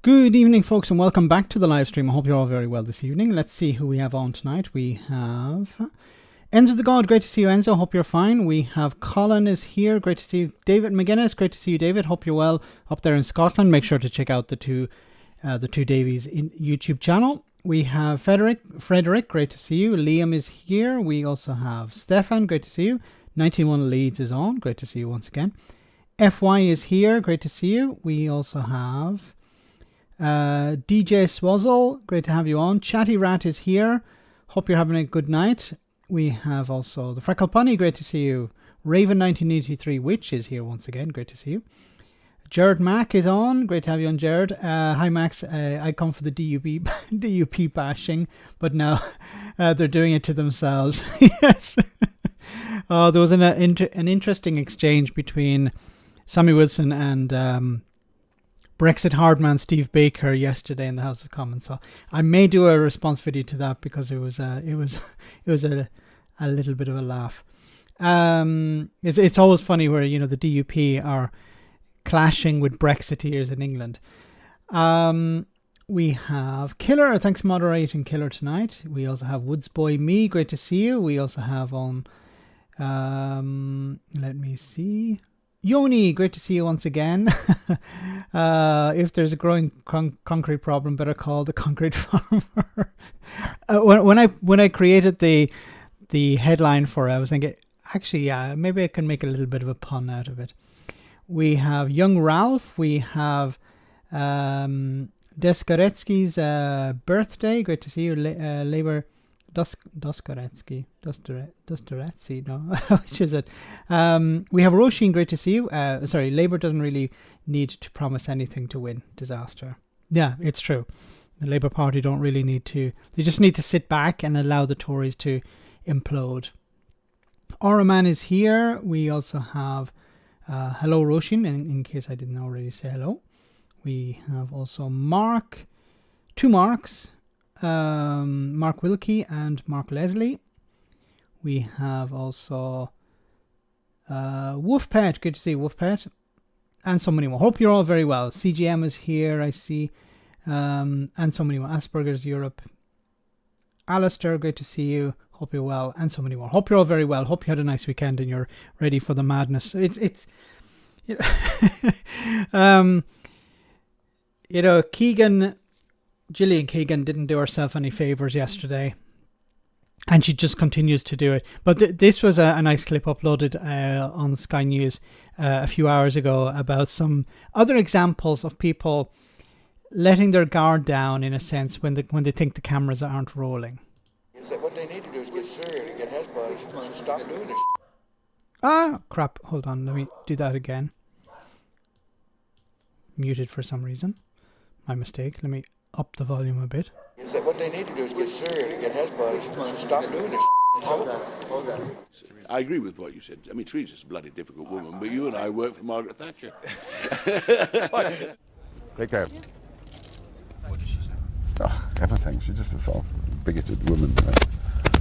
Good evening, folks, and welcome back to the live stream. I hope you're all very well this evening. Let's see who we have on tonight. We have Enzo the God. Great to see you, Enzo. Hope you're fine. We have Colin is here. Great to see you. David McGuinness. Great to see you, David. Hope you're well up there in Scotland. Make sure to check out the two Davies in YouTube channel. We have Frederick. Great to see you. Liam is here. We also have Stefan. Great to see you. 91 Leeds is on. Great to see you once again. FY is here. Great to see you. We also have DJ Swazzle, great to have you on. Chatty Rat is here. Hope you're having a good night. We have also the Freckle Bunny, great to see you. Raven 1983 Witch is here once again, great to see you. Jared Mack is on, great to have you on, Jared. Hi Max, I come for the DUP bashing, but no, they're doing it to themselves. Yes. There was an interesting exchange between Sammy Wilson and Brexit hardman Steve Baker yesterday in the House of Commons, so I may do a response video to that because it was a little bit of a laugh. It's always funny where the DUP are clashing with Brexiteers in England. We have Killer. Thanks for moderating, Killer, tonight. We also have Woodsboy Me. Great to see you. We also have on. Let me see. Yoni, great to see you once again. If there's a growing concrete problem, better call the concrete farmer. When I created the headline for it, I was thinking, actually, yeah, maybe I can make a little bit of a pun out of it. We have Young Ralph. We have Deskoretsky's birthday. Great to see you, Labor. Dostoretsky, no, which is it? We have Roshin, great to see you. Sorry, Labour doesn't really need to promise anything to win. Disaster. Yeah, it's true. The Labour Party don't really need to. They just need to sit back and allow the Tories to implode. Oraman is here. We also have hello Roshin, in case I didn't already say hello. We have also Mark, two Marks. Mark Wilkie and Mark Leslie. We have also Wolfpet. Good to see Wolfpet. And so many more. Hope you're all very well. CGM is here, I see. And so many more. Asperger's Europe. Alistair, great to see you. Hope you're well. And so many more. Hope you're all very well. Hope you had a nice weekend and you're ready for the madness. It's Gillian Keegan didn't do herself any favours yesterday, and she just continues to do it. But this was a nice clip uploaded on Sky News a few hours ago about some other examples of people letting their guard down, in a sense, when they think the cameras aren't rolling. Is that what they need to do is get serious and get husbands and stop doing this? Ah, crap. Hold on. Let me do that again. Muted for some reason. My mistake. Let me up the volume a bit. Is that what they need to do is get serious and get husbands and stop doing this? I agree with what you said. I mean, Teresa's a bloody difficult woman, but you and I work for Margaret Thatcher. Take care. What did she say? Oh, everything. She's just a sort of bigoted woman.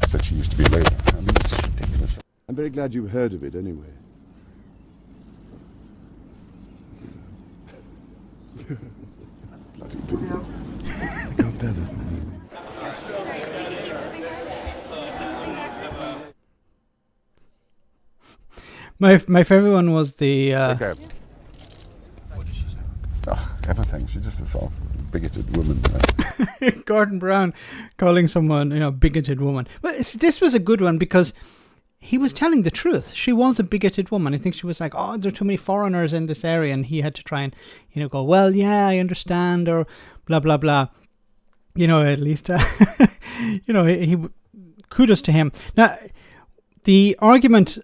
Said she used to be Labour. I mean, it's just ridiculous. I'm very glad you've heard of it anyway. Bloody people. I can't bear that. My favourite one was the... Take care. What did she say? Oh, everything. She's just a sort of bigoted woman. Gordon Brown calling someone, bigoted woman. But this was a good one because he was telling the truth. She was a bigoted woman. I think she was like, oh, there are too many foreigners in this area. And he had to try and, go, well, yeah, I understand, or blah, blah, blah. At least, he kudos to him. Now, the argument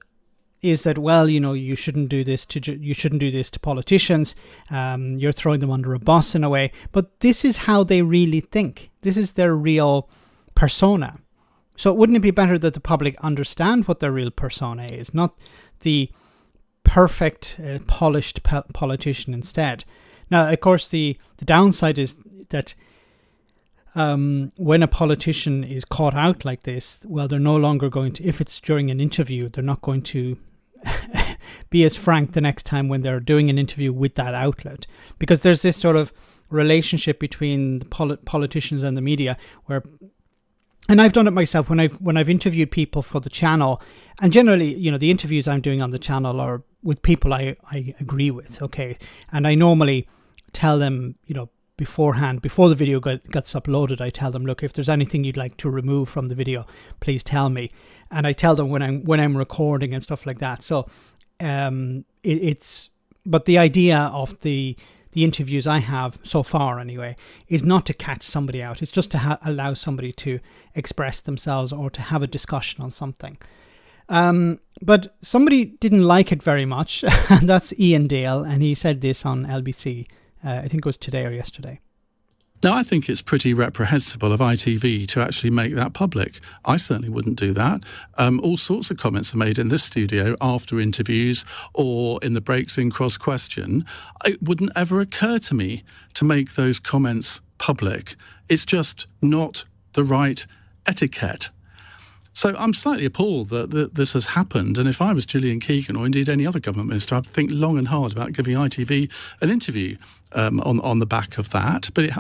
is that, well, you shouldn't do this to politicians. You're throwing them under a bus in a way. But this is how they really think. This is their real persona. So wouldn't it be better that the public understand what their real persona is, not the perfect, polished politician instead? Now, of course, the downside is that when a politician is caught out like this, well, they're no longer going to, if it's during an interview, they're not going to be as frank the next time when they're doing an interview with that outlet, because there's this sort of relationship between the politicians and the media, and I've done it myself when I've interviewed people for the channel, and generally, the interviews I'm doing on the channel are with people I agree with, okay, and I normally tell them, beforehand, before the video gets uploaded, I tell them, look, if there's anything you'd like to remove from the video, please tell me, and I tell them when I'm recording and stuff like that. So, but the idea of the interviews I have so far anyway is not to catch somebody out. It's just to allow somebody to express themselves or to have a discussion on something. But somebody didn't like it very much, and that's Ian Dale, and he said this on LBC. I think it was today or yesterday. Now, I think it's pretty reprehensible of ITV to actually make that public. I certainly wouldn't do that. All sorts of comments are made in this studio after interviews or in the breaks in cross-question. It wouldn't ever occur to me to make those comments public. It's just not the right etiquette. So I'm slightly appalled that this has happened. And if I was Gillian Keegan or indeed any other government minister, I'd think long and hard about giving ITV an interview on the back of that. But it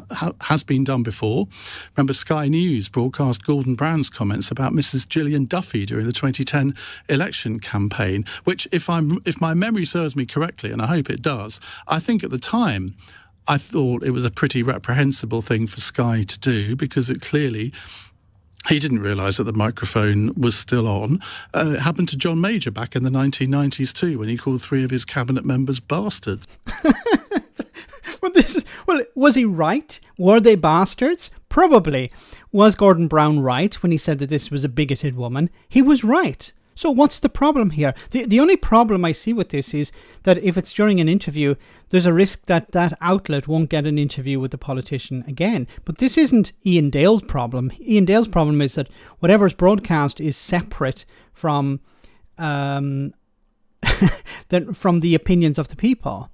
has been done before. Remember, Sky News broadcast Gordon Brown's comments about Mrs. Gillian Duffy during the 2010 election campaign, which, if my memory serves me correctly, and I hope it does, I think at the time I thought it was a pretty reprehensible thing for Sky to do, because it clearly... he didn't realise that the microphone was still on. It happened to John Major back in the 1990s too, when he called 3 of his cabinet members bastards. Well, was he right? Were they bastards? Probably. Was Gordon Brown right when he said that this was a bigoted woman? He was right. So what's the problem here? The only problem I see with this is that if it's during an interview, there's a risk that that outlet won't get an interview with the politician again. But this isn't Ian Dale's problem. Ian Dale's problem is that whatever's broadcast is separate from from the opinions of the people.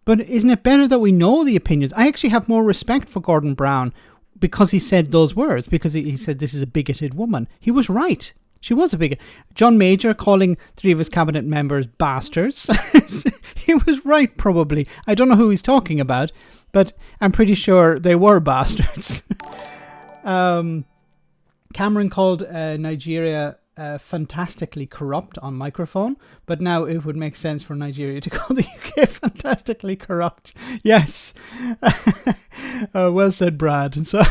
But isn't it better that we know the opinions? I actually have more respect for Gordon Brown because he said those words, because he said this is a bigoted woman. He was right. She was a bigot. John Major calling 3 of his cabinet members bastards. He was right, probably. I don't know who he's talking about, but I'm pretty sure they were bastards. Cameron called Nigeria fantastically corrupt on microphone, but now it would make sense for Nigeria to call the UK fantastically corrupt. Yes. Well said, Brad. And so,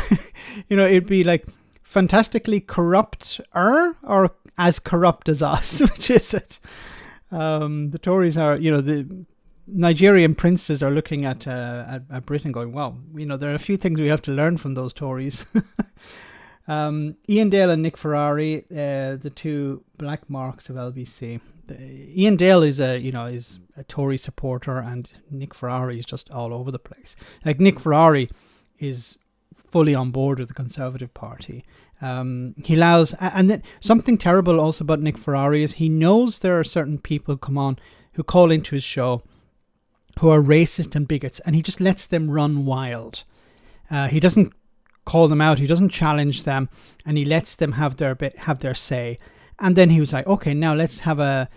it'd be like fantastically corrupt-er or as corrupt as us, which is it? The Tories are, the Nigerian princes are looking at Britain going, well, there are a few things we have to learn from those Tories. Ian Dale and Nick Ferrari, the 2 black marks of LBC. Ian Dale is is a Tory supporter, and Nick Ferrari is just all over the place. Like, Nick Ferrari is fully on board with the Conservative Party. He allows, and then something terrible also about Nick Ferrari is he knows there are certain people who call into his show who are racist and bigots, and he just lets them run wild. He doesn't call them out, he doesn't challenge them, and he lets them have their say. And then he was like, okay, now let's have a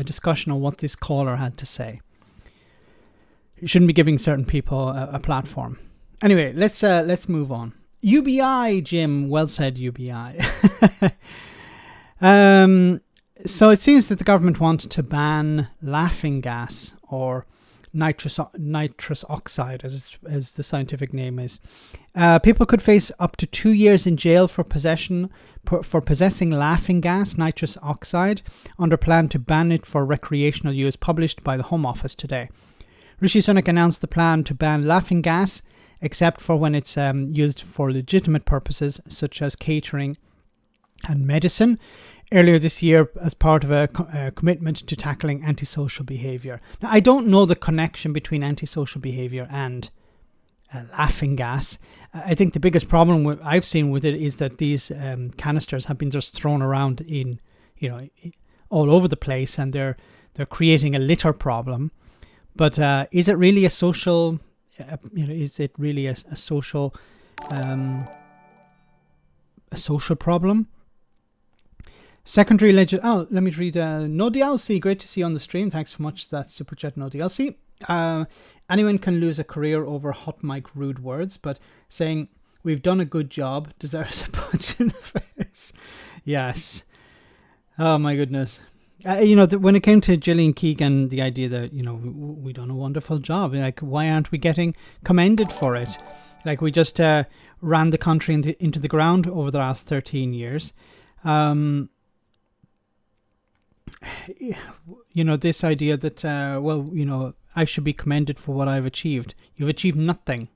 discussion on what this caller had to say. You shouldn't be giving certain people a platform. Anyway, let's move on. UBI, Jim. Well said, UBI. So it seems that the government wants to ban laughing gas, or nitrous oxide, as the scientific name is. People could face up to 2 years in jail for possessing laughing gas, nitrous oxide, under plan to ban it for recreational use, published by the Home Office today. Rishi Sunak announced the plan to ban laughing gas, except for when it's used for legitimate purposes, such as catering and medicine, earlier this year as part of a commitment to tackling antisocial behaviour. Now, I don't know the connection between antisocial behaviour and laughing gas. I think the biggest problem I've seen with it is that these canisters have been just thrown around in, all over the place, and they're creating a litter problem. But is it really a social? Is it really a social problem? Secondary let me read. No DLC, great to see you on the stream. Thanks so much for that super chat, No DLC. Anyone can lose a career over hot mic rude words, but saying we've done a good job deserves a punch in the face. Yes. Oh my goodness. When it came to Gillian Keegan, the idea that, we done a wonderful job. Like, why aren't we getting commended for it? Like, we just ran the country into the ground over the last 13 years. This idea that, I should be commended for what I've achieved. You've achieved nothing.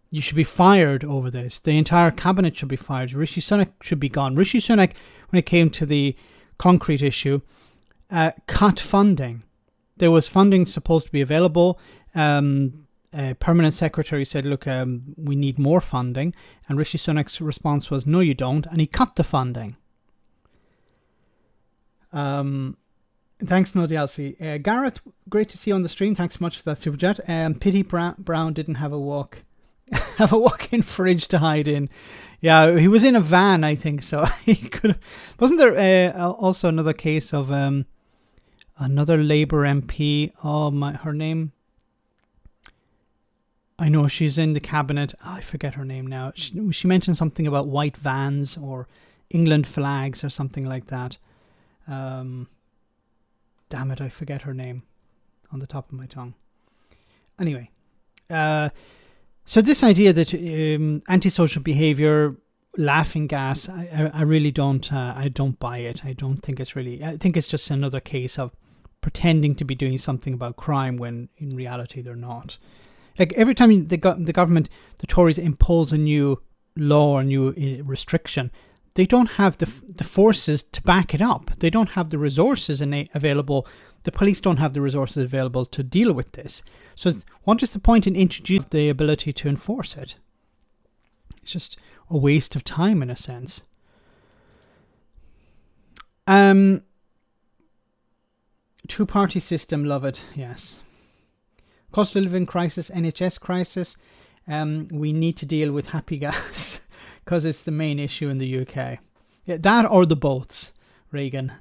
You should be fired over this. The entire cabinet should be fired. Rishi Sunak should be gone. Rishi Sunak, when it came to the concrete issue, cut funding. There was funding supposed to be available. A permanent secretary said, look, we need more funding. And Rishi Sunak's response was, no, you don't. And he cut the funding. Thanks, No DLC. Gareth, great to see you on the stream. Thanks so much for that super chat. Pity Brown didn't have a walk-in fridge to hide in. Yeah, he was in a van, I think. So he could have. Wasn't there also another case of another Labour MP? Oh my, her name. I know she's in the cabinet. I forget her name now. She mentioned something about white vans or England flags or something like that. Damn it, I forget her name on the top of my tongue. Anyway, so this idea that antisocial behavior, laughing gas, I really don't. I don't buy it. I don't think it's really. I think it's just another case of pretending to be doing something about crime when in reality they're not. Like every time the government, the Tories impose a new law or new restriction, they don't have the forces to back it up. They don't have the resources available. The police don't have the resources available to deal with this. So what is the point in introducing the ability to enforce it? It's just a waste of time in a sense. Two-party system, love it, yes. Cost of living crisis, NHS crisis. We need to deal with happy gas because it's the main issue in the UK. Yeah, that or the boats, Reagan.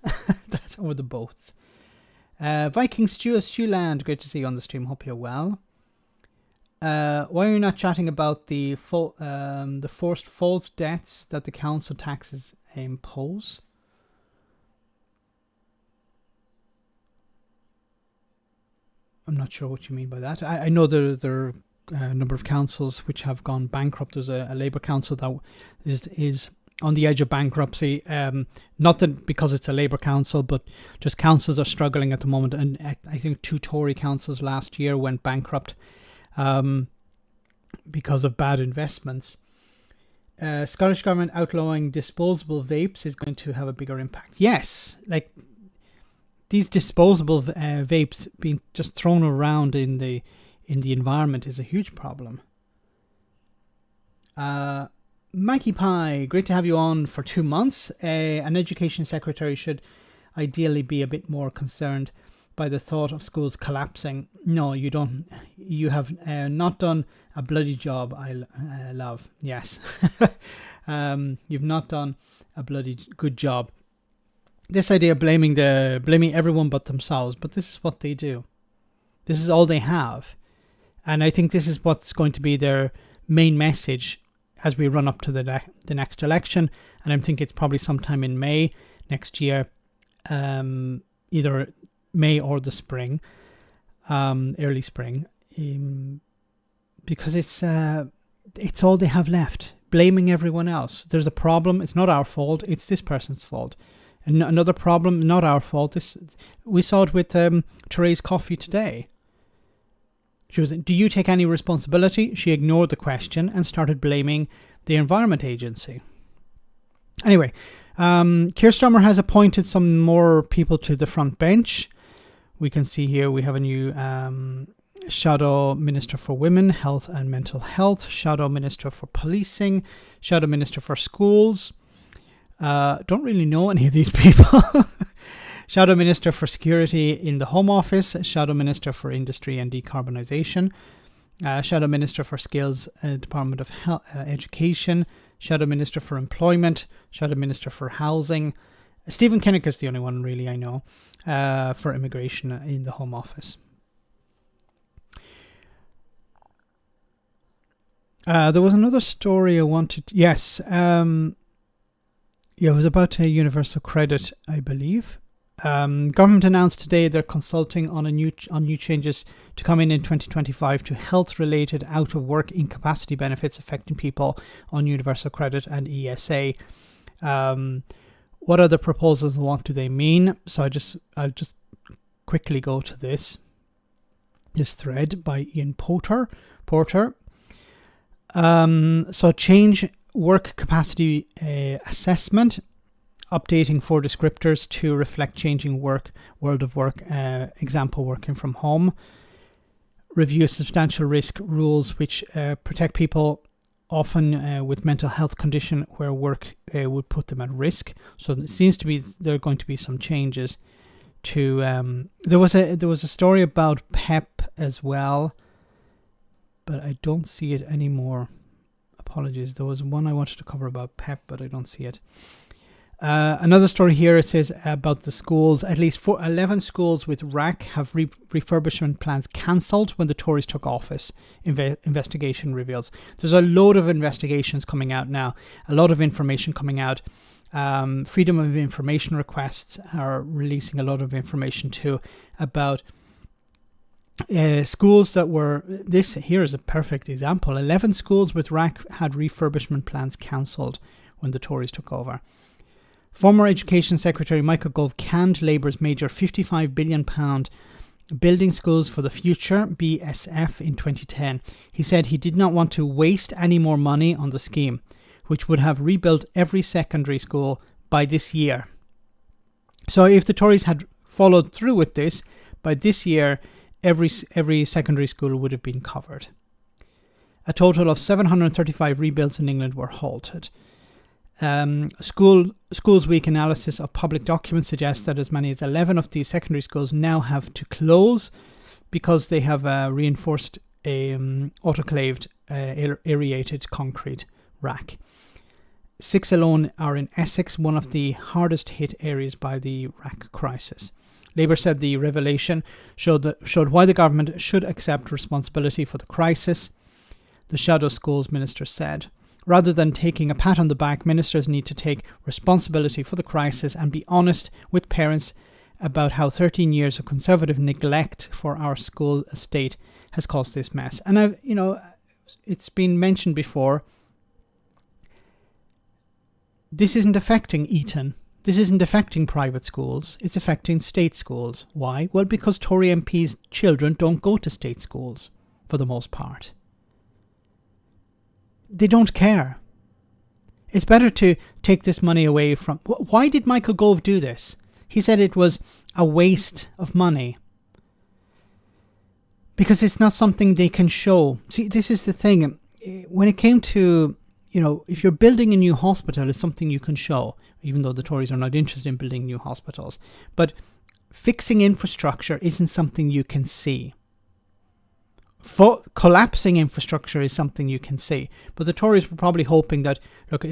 That or the boats. Viking Stewland, great to see you on the stream. Hope you're well. Why are you not chatting about the forced false debts that the council taxes impose? I'm not sure what you mean by that. I know there are a number of councils which have gone bankrupt. There's a Labour council that is on the edge of bankruptcy. Not that because it's a Labour council, but just councils are struggling at the moment. And I think 2 Tory councils last year went bankrupt because of bad investments. Scottish government outlawing disposable vapes is going to have a bigger impact. Yes, like these disposable vapes being just thrown around in the environment is a huge problem. Mikey Pie, great to have you on for 2 months. An education secretary should ideally be a bit more concerned by the thought of schools collapsing. No, you don't. You have not done a bloody job, I love. Yes. You've not done a bloody good job. This idea of blaming everyone but themselves, but this is what they do. This is all they have. And I think this is what's going to be their main message as we run up to the next election. And I think it's probably sometime in May next year, either May or the spring, early spring, because it's all they have left. Blaming everyone else. There's a problem. It's not our fault. It's this person's fault. And another problem, not our fault. We saw it with Therese Coffey today. She was, do you take any responsibility? She ignored the question and started blaming the Environment Agency. Anyway, Keir Starmer has appointed some more people to the front bench. We can see here we have a new Shadow Minister for Women, Health and Mental Health, Shadow Minister for Policing, Shadow Minister for Schools. Don't really know any of these people. Shadow Minister for Security in the Home Office, Shadow Minister for Industry and Decarbonisation, Shadow Minister for Skills, Department of Education, Shadow Minister for Employment, Shadow Minister for Housing. Stephen Kinnock is the only one really I know for immigration in the Home Office. There was another story I wanted. Yes. Yeah, it was about universal credit, I believe. Government announced today they're consulting on new changes to come in 2025 to health-related out-of-work incapacity benefits affecting people on universal credit and ESA. What are the proposals and what do they mean? So I'll just quickly go to this thread by Ian Porter. So change work capacity assessment, updating 4 descriptors to reflect changing world of work, example working from home. Review substantial risk rules which protect people often with mental health condition where work would put them at risk. So it seems to be there are going to be some changes to there was a story about PEP as well, but I don't see it anymore. Apologies. There was one I wanted to cover about PEP, but I don't see it. Another story here, it says about the schools. At least 11 schools with RAC have refurbishment plans cancelled when the Tories took office, investigation reveals. There's a load of investigations coming out now, a lot of information coming out. Freedom of information requests are releasing a lot of information too about schools that were, this here is a perfect example. 11 schools with RAC had refurbishment plans cancelled when the Tories took over. Former Education Secretary Michael Gove canned Labour's major £55 billion Building Schools for the Future, BSF, in 2010. He said he did not want to waste any more money on the scheme, which would have rebuilt every secondary school by this year. So if the Tories had followed through with this, by this year, every secondary school would have been covered. A total of 735 rebuilds in England were halted. Schools Week analysis of public documents suggests that as many as 11 of these secondary schools now have to close because they have reinforced autoclaved aerated concrete rack. 6 alone are in Essex, one of the hardest hit areas by the rack crisis. Labour said the revelation showed why the government should accept responsibility for the crisis. The Shadow Schools Minister said, rather than taking a pat on the back, ministers need to take responsibility for the crisis and be honest with parents about how 13 years of Conservative neglect for our school estate has caused this mess. And it's been mentioned before, this isn't affecting Eton. This isn't affecting private schools, it's affecting state schools. Why? Well, because Tory MPs' children don't go to state schools, for the most part. They don't care. It's better to take this money away from... Why did Michael Gove do this? He said it was a waste of money. Because it's not something they can show. See, this is the thing. When it came to... if you're building a new hospital, it's something you can show, even though the Tories are not interested in building new hospitals. But fixing infrastructure isn't something you can see. Collapsing infrastructure is something you can see. But the Tories were probably hoping that, look,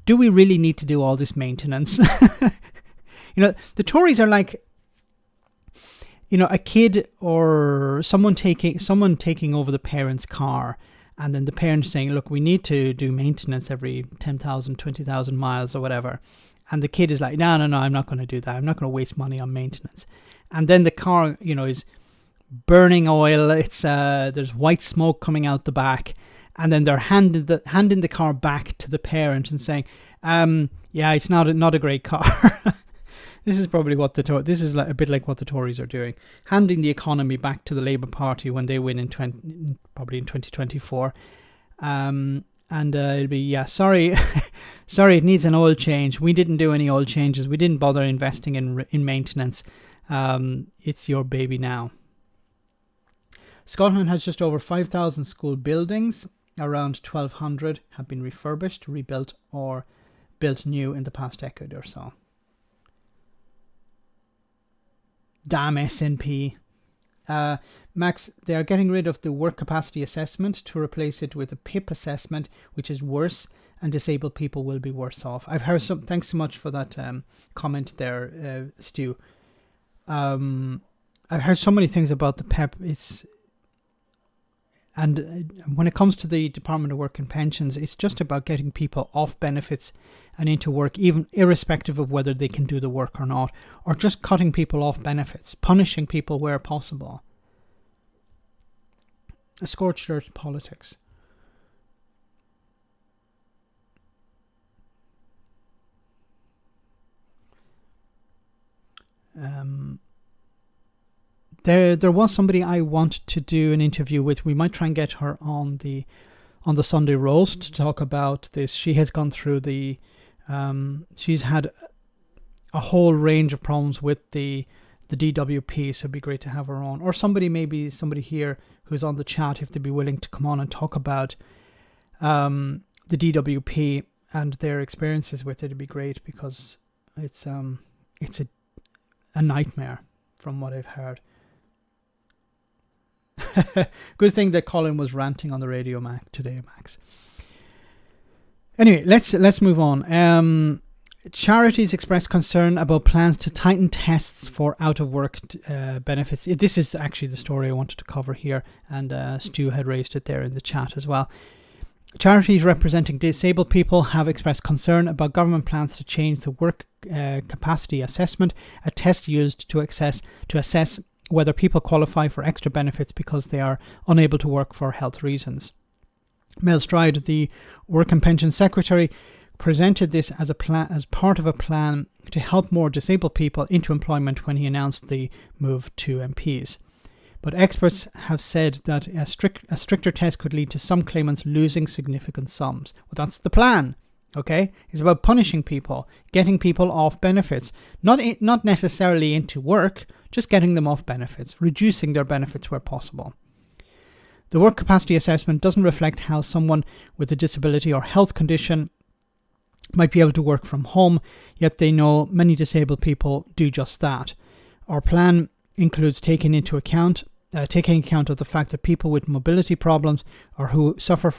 do we really need to do all this maintenance? The Tories are like, a kid or someone taking over the parent's car. And then the parents saying, look, we need to do maintenance every 10,000, 20,000 miles or whatever. And the kid is like, no, I'm not going to do that. I'm not going to waste money on maintenance. And then the car, is burning oil. It's there's white smoke coming out the back. And then they're handing the car back to the parent and saying, yeah, it's not a great car. This is probably what this is a bit like what the Tories are doing, handing the economy back to the Labour Party when they win probably in 2024, and it'll be sorry, it needs an oil change. We didn't do any oil changes. We didn't bother investing in maintenance. It's your baby now. Scotland has just over 5,000 school buildings. Around 1,200 have been refurbished, rebuilt, or built new in the past decade or so. Damn SNP. Max, they are getting rid of the work capacity assessment to replace it with a PIP assessment, which is worse, and disabled people will be worse off. I've heard some. Thanks so much for that comment there, Stu. I've heard so many things about the PEP. when it comes to the Department of Work and Pensions, it's just about getting people off benefits and into work, even irrespective of whether they can do the work or not, or just cutting people off benefits, punishing people where possible. A scorched earth politics. There was somebody I wanted to do an interview with. We might try and get her on the Sunday roast to talk about this. She has gone through she's had a whole range of problems with the DWP, so it'd be great to have her on, or maybe somebody here who's on the chat, if they'd be willing to come on and talk about the DWP and their experiences with it. It'd be great, because it's a nightmare from what I've heard. Good thing that Colin was ranting on the radio today, Max. Anyway, let's move on. Charities express concern about plans to tighten tests for out-of-work benefits. This is actually the story I wanted to cover here, and Stu had raised it there in the chat as well. Charities representing disabled people have expressed concern about government plans to change the work capacity assessment, a test used to assess whether people qualify for extra benefits because they are unable to work for health reasons. Mel Stride, the Work and Pension Secretary, presented this as part of a plan to help more disabled people into employment when he announced the move to MPs. But experts have said that a stricter test could lead to some claimants losing significant sums. Well, that's the plan, okay? It's about punishing people, getting people off benefits, not necessarily into work, just getting them off benefits, reducing their benefits where possible. The work capacity assessment doesn't reflect how someone with a disability or health condition might be able to work from home, yet they know many disabled people do just that. Our plan includes taking account of the fact that people with mobility problems or who suffer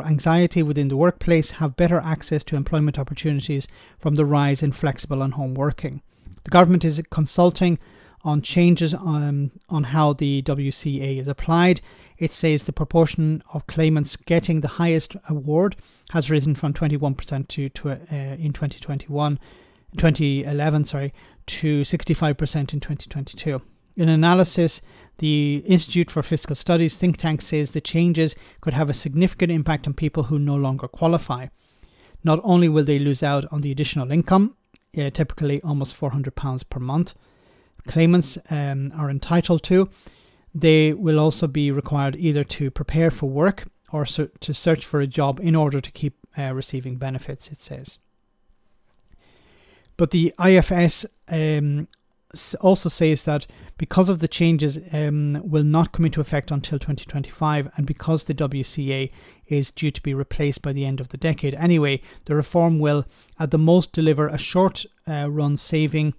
anxiety within the workplace have better access to employment opportunities from the rise in flexible and home working. The government is consulting on changes on how the WCA is applied. It says the proportion of claimants getting the highest award has risen from 21% in 2011 to 65% in 2022. In analysis, the Institute for Fiscal Studies think tank says the changes could have a significant impact on people who no longer qualify. Not only will they lose out on the additional income, typically almost £400 per month, claimants are entitled to, they will also be required either to prepare for work or to search for a job in order to keep receiving benefits, it says. But the IFS also says that because of the changes will not come into effect until 2025, and because the WCA is due to be replaced by the end of the decade anyway, the reform will at the most deliver a short run saving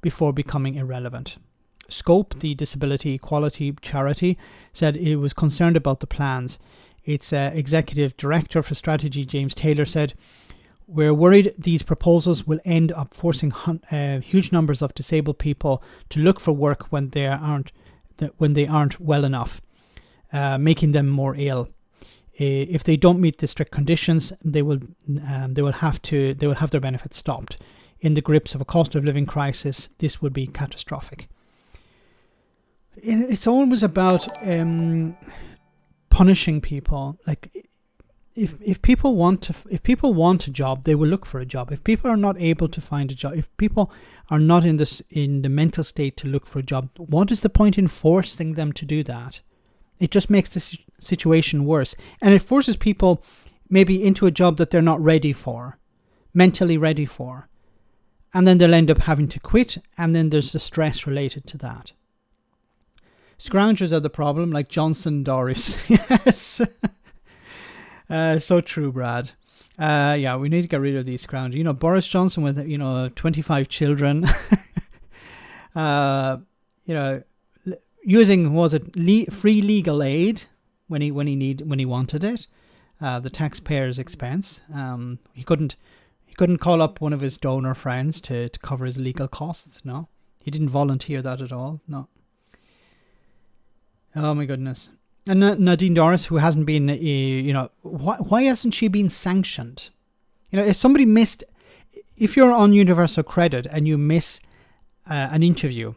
before becoming irrelevant. Scope, the disability equality charity, said it was concerned about the plans. Its executive director for strategy, James Taylor, said, "We're worried these proposals will end up forcing huge numbers of disabled people to look for work when they aren't well enough, making them more ill. If they don't meet the strict conditions, they will have their benefits stopped. In the grips of a cost of living crisis, this would be catastrophic." It's always about punishing people. Like, if people want a job, they will look for a job. If people are not able to find a job, if people are not in the mental state to look for a job, what is the point in forcing them to do that? It just makes the situation worse, and it forces people maybe into a job that they're not ready for, mentally ready for, and then they'll end up having to quit, and then there's the stress related to that. Scroungers are the problem, like Johnson Doris. Yes. So true, Brad. Yeah, we need to get rid of these scroungers. You know, Boris Johnson with 25 children. Using free legal aid when he wanted it, the taxpayer's expense. He couldn't call up one of his donor friends to cover his legal costs. No, he didn't volunteer that at all. No. Oh my goodness. And Nadine Dorries, who hasn't been, why hasn't she been sanctioned? If somebody missed, if you're on universal credit and you miss an interview,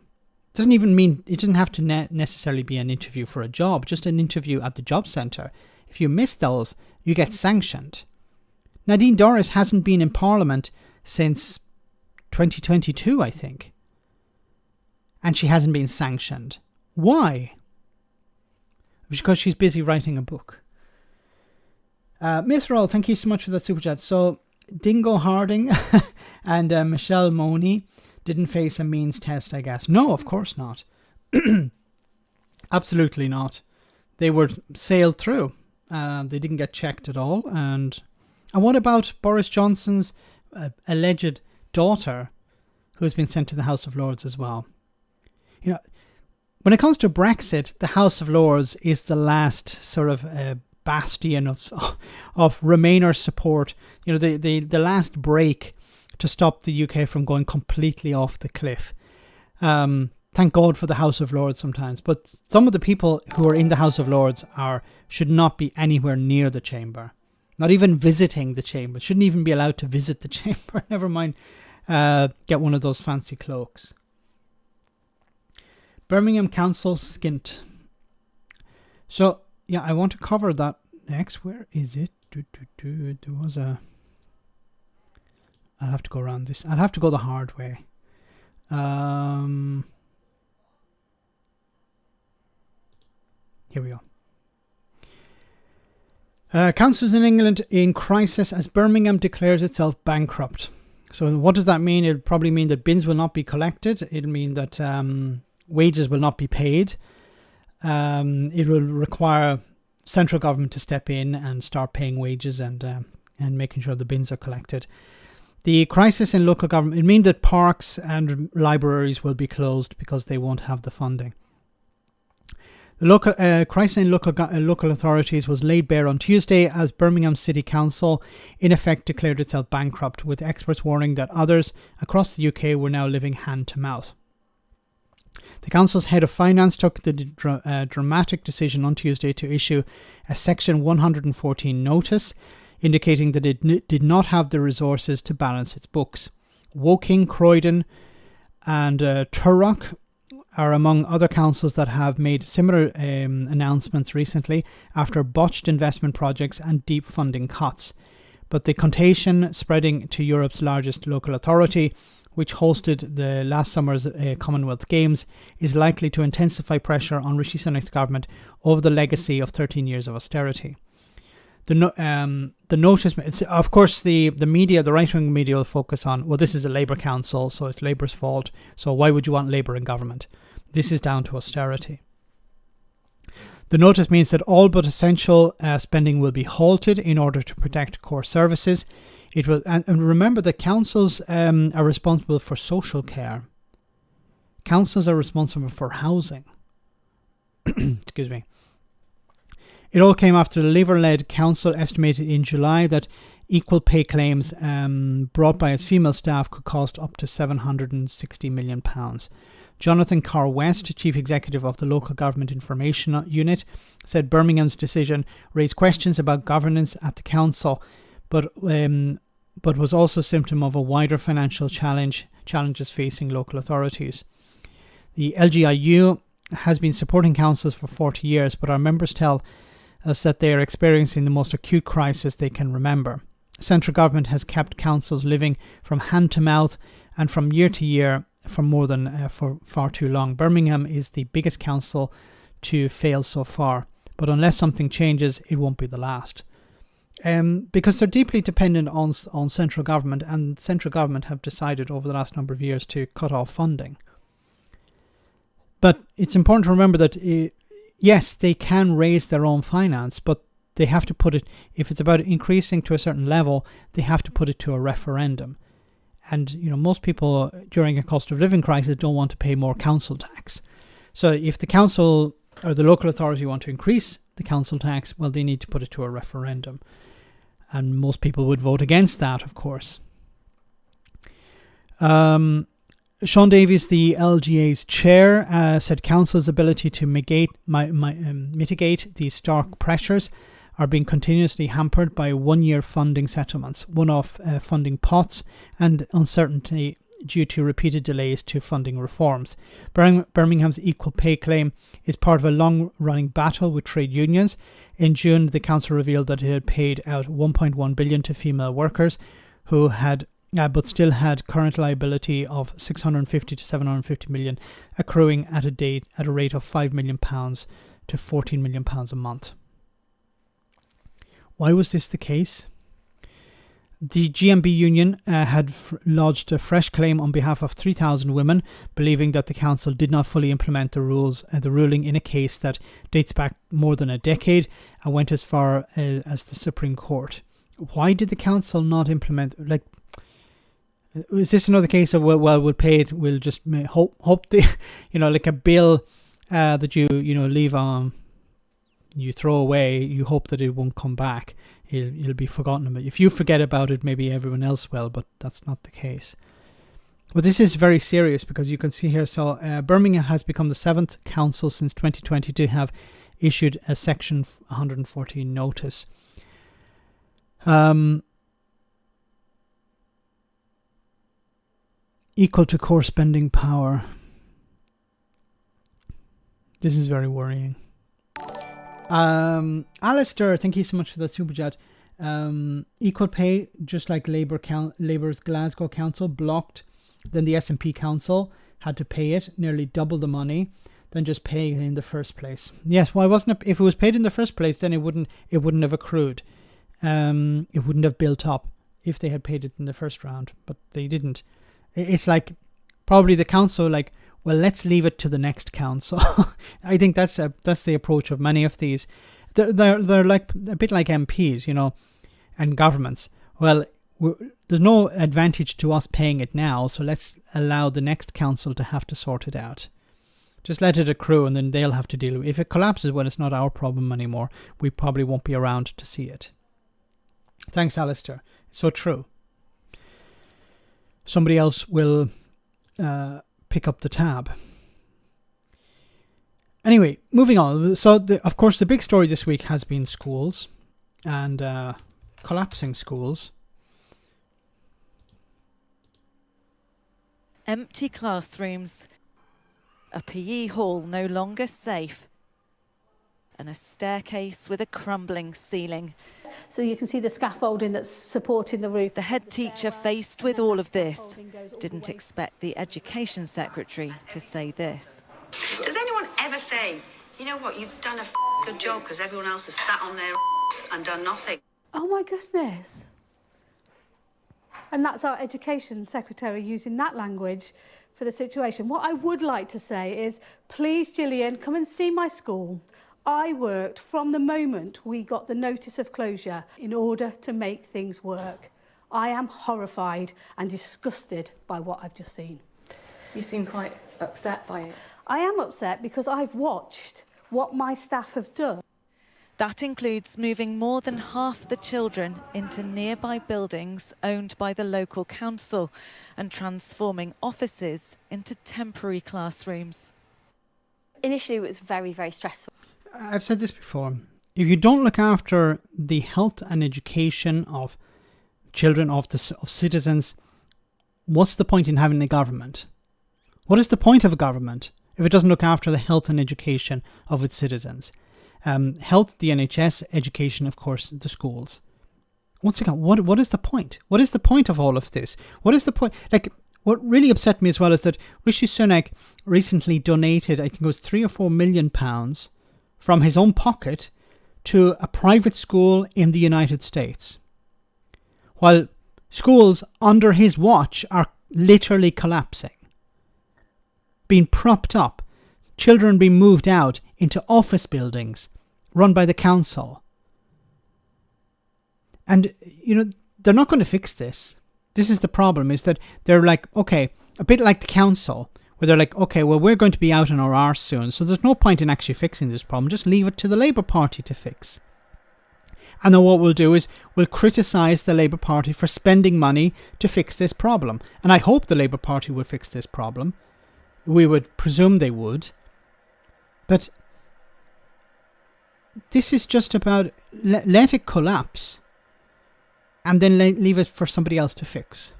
doesn't even mean, it doesn't have to necessarily be an interview for a job, just an interview at the job centre. If you miss those, you get sanctioned. Nadine Dorries hasn't been in Parliament since 2022, I think. And she hasn't been sanctioned. Why? Because she's busy writing a book. Miss Roll, thank you so much for that super chat. So, Dingo Harding and Michelle Money didn't face a means test, I guess. No, of course not. Absolutely not. They were sailed through. They didn't get checked at all. And what about Boris Johnson's alleged daughter, who's been sent to the House of Lords as well? When it comes to Brexit, the House of Lords is the last sort of bastion of Remainer support. The last break to stop the UK from going completely off the cliff. Thank God for the House of Lords sometimes, but some of the people who are in the House of Lords should not be anywhere near the chamber, not even visiting the chamber. Shouldn't even be allowed to visit the chamber. Never mind get one of those fancy cloaks. Birmingham Council skint. So, yeah, I want to cover that next. Where is it? There was a... I'll have to go around this. I'll have to go the hard way. Here we go. Councils in England in crisis as Birmingham declares itself bankrupt. So what does that mean? It'll probably mean that bins will not be collected. It'll mean that... wages will not be paid. It will require central government to step in and start paying wages and making sure the bins are collected. The crisis in local government, it means that parks and libraries will be closed because they won't have the funding. The local crisis in local authorities was laid bare on Tuesday as Birmingham City Council in effect declared itself bankrupt, with experts warning that others across the UK were now living hand to mouth. The council's head of finance took the dramatic decision on Tuesday to issue a Section 114 notice, indicating that it did not have the resources to balance its books. Woking, Croydon and Turrock are among other councils that have made similar announcements recently after botched investment projects and deep funding cuts. But the contagion spreading to Europe's largest local authority, which hosted the last summer's Commonwealth Games, is likely to intensify pressure on Rishi Sunak's government over the legacy of 13 years of austerity. The notice, of course, the media, the right-wing media will focus on, well, this is a Labour council, so it's Labour's fault, so why would you want Labour in government? This is down to austerity. The notice means that all but essential spending will be halted in order to protect core services. It will, and remember that councils are responsible for social care. Councils are responsible for housing. Excuse me. It all came after the Labour-led council estimated in July that equal pay claims brought by its female staff could cost up to £760 million. Jonathan Carr-West, chief executive of the Local Government Information Unit, said Birmingham's decision raised questions about governance at the council, but was also a symptom of a wider financial challenges facing local authorities. The LGIU has been supporting councils for 40 years, but our members tell us that they are experiencing the most acute crisis they can remember. Central government has kept councils living from hand to mouth and from year to year for far too long. Birmingham is the biggest council to fail so far, but unless something changes, it won't be the last. Because they're deeply dependent on central government, and central government have decided over the last number of years to cut off funding. But it's important to remember that, yes, they can raise their own finance, but they have to put it, if it's about increasing to a certain level, they have to put it to a referendum. And, most people during a cost of living crisis don't want to pay more council tax. So if the council or the local authority want to increase the council tax, well, they need to put it to a referendum. And most people would vote against that, of course. Sean Davies, the LGA's chair, said council's ability to mitigate these stark pressures are being continuously hampered by one-year funding settlements, one-off funding pots, and uncertainty due to repeated delays to funding reforms. Birmingham's equal pay claim is part of a long-running battle with trade unions. In June, the council revealed that it had paid out $1.1 billion to female workers who had but still had current liability of 650 to 750 million, accruing at a rate of £5 million to £14 million a month. Why was this the case? The GMB union had lodged a fresh claim on behalf of 3,000 women, believing that the council did not fully implement the ruling in a case that dates back more than a decade and went as far as the Supreme Court. Why did the council not implement? Is this another case of we'll pay it? We'll just hope the like a bill that you leave on, you throw away. You hope that it won't come back. It'll be forgotten about. If you forget about it, maybe everyone else will, but that's not the case. But this is very serious because you can see here. So Birmingham has become the 7th council since 2020 to have issued a Section 114 notice. Equal to core spending power. This is very worrying. Alistair, thank you so much for that super chat. Equal pay, just like Labour's Glasgow Council blocked, then the SNP Council had to pay it, nearly double the money, than just paying in the first place. Yes, why wasn't it? If it was paid in the first place, then it wouldn't have accrued. It wouldn't have built up if they had paid it in the first round, but they didn't. It's like probably the council well, let's leave it to the next council. I think that's the approach of many of these. They're like a bit like MPs, and governments. Well, there's no advantage to us paying it now, so let's allow the next council to have to sort it out. Just let it accrue, and then they'll have to deal with it. If it collapses, well, it's not our problem anymore. We probably won't be around to see it. Thanks, Alistair. So true. Somebody else will pick up the tab. Anyway, moving on. So, of course, the big story this week has been schools and collapsing schools. Empty classrooms, a PE hall no longer safe, and a staircase with a crumbling ceiling. So you can see the scaffolding that's supporting the roof. The head teacher, faced with all of this, didn't expect the Education Secretary to say this. Does anyone ever say, you know what, you've done a good job because everyone else has sat on their and done nothing? Oh my goodness. And that's our Education Secretary using that language for the situation. What I would like to say is, please, Gillian, come and see my school. I worked from the moment we got the notice of closure in order to make things work. I am horrified and disgusted by what I've just seen. You seem quite upset by it. I am upset because I've watched what my staff have done. That includes moving more than half the children into nearby buildings owned by the local council and transforming offices into temporary classrooms. Initially, it was very, very stressful. I've said this before. If you don't look after the health and education of children, of citizens, what's the point in having a government? What is the point of a government if it doesn't look after the health and education of its citizens? Health, the NHS, education, of course, the schools. Once again, what is the point? What is the point of all of this? What is the point? What really upset me as well is that Rishi Sunak recently donated, I think it was £3 or £4 million from his own pocket to a private school in the United States. While schools under his watch are literally collapsing, being propped up, children being moved out into office buildings run by the council. And, they're not going to fix this. This is the problem, is that they're like, okay, a bit like the council, where they're like, okay, well, we're going to be out on our arse soon, so there's no point in actually fixing this problem. Just leave it to the Labour Party to fix. And then what we'll do is we'll criticise the Labour Party for spending money to fix this problem. And I hope the Labour Party would fix this problem. We would presume they would. But this is just about let it collapse and then leave it for somebody else to fix.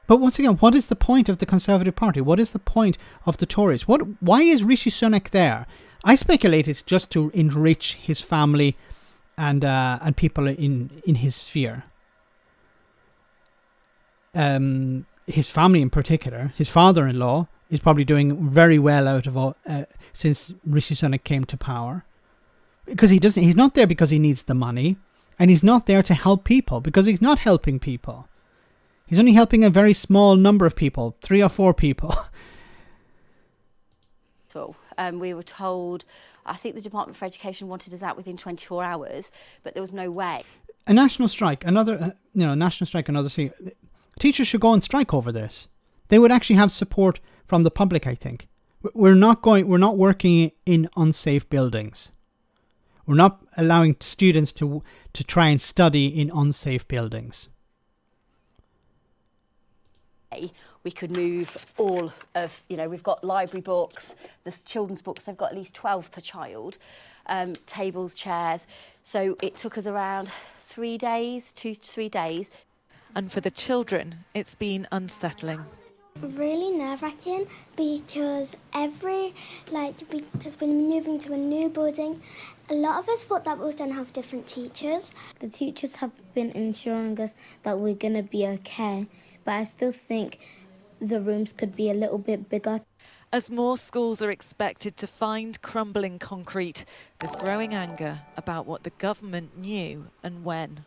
But once again, what is the point of the Conservative Party? What is the point of the Tories? Why is Rishi Sunak there? I speculate it's just to enrich his family and people in his sphere. His family in particular, his father-in-law is probably doing very well out of all since Rishi Sunak came to power, because he's not there because he needs the money, and he's not there to help people because he's not helping people. He's only helping a very small number of people, 3 or 4 people. So we were told, I think the Department for Education wanted us out within 24 hours, but there was no way. A national strike, another thing. Teachers should go on strike over this. They would actually have support from the public, I think. We're not working in unsafe buildings. We're not allowing students to try and study in unsafe buildings. We could move all of, we've got library books, the children's books, they've got at least 12 per child, tables, chairs. So it took us around 2 to 3 days. And for the children, it's been unsettling. Really nerve-wracking because because we're moving to a new building. A lot of us thought that we was going to have different teachers. The teachers have been ensuring us that we're going to be okay, but I still think the rooms could be a little bit bigger. As more schools are expected to find crumbling concrete, there's growing anger about what the government knew and when.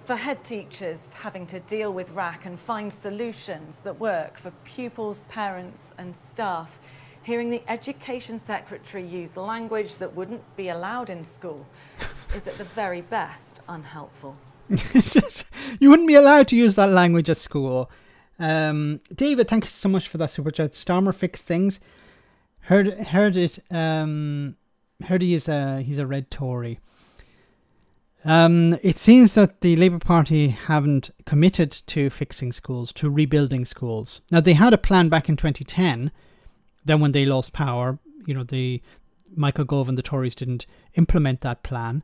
For head teachers having to deal with RAC and find solutions that work for pupils, parents and staff, hearing the Education Secretary use language that wouldn't be allowed in school is at the very best unhelpful. You wouldn't be allowed to use that language at school. David, thank you so much for that super chat. Starmer fixed things. Heard it. Heard he's a red Tory. It seems that the Labour Party haven't committed to fixing schools, to rebuilding schools. Now, they had a plan back in 2010. Then when they lost power, the Michael Gove and the Tories didn't implement that plan.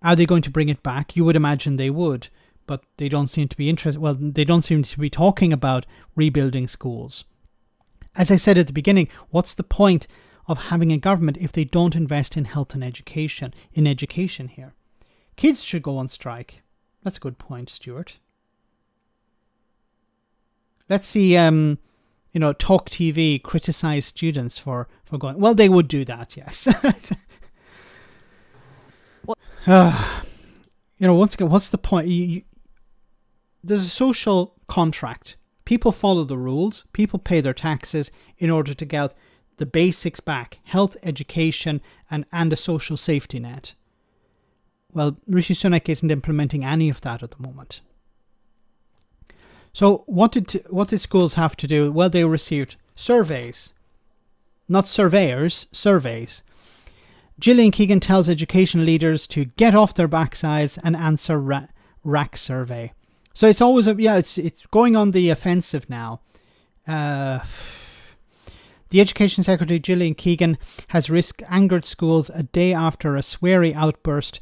Are they going to bring it back? You would imagine they would, but they don't seem to be interested. Well, they don't seem to be talking about rebuilding schools. As I said at the beginning, what's the point of having a government if they don't invest in health and education, here? Kids should go on strike. That's a good point, Stuart. Let's see, Talk TV criticize students for going. Well, they would do that, yes. Once again, what's the point? There's a social contract. People follow the rules. People pay their taxes in order to get the basics back. Health, education, and a social safety net. Well, Rishi Sunak isn't implementing any of that at the moment. So what did schools have to do? Well, they received surveys. Not surveyors, surveys. Gillian Keegan tells education leaders to get off their backsides and answer RAC survey. So it's always it's going on the offensive now. The Education Secretary Gillian Keegan has angered schools a day after a sweary outburst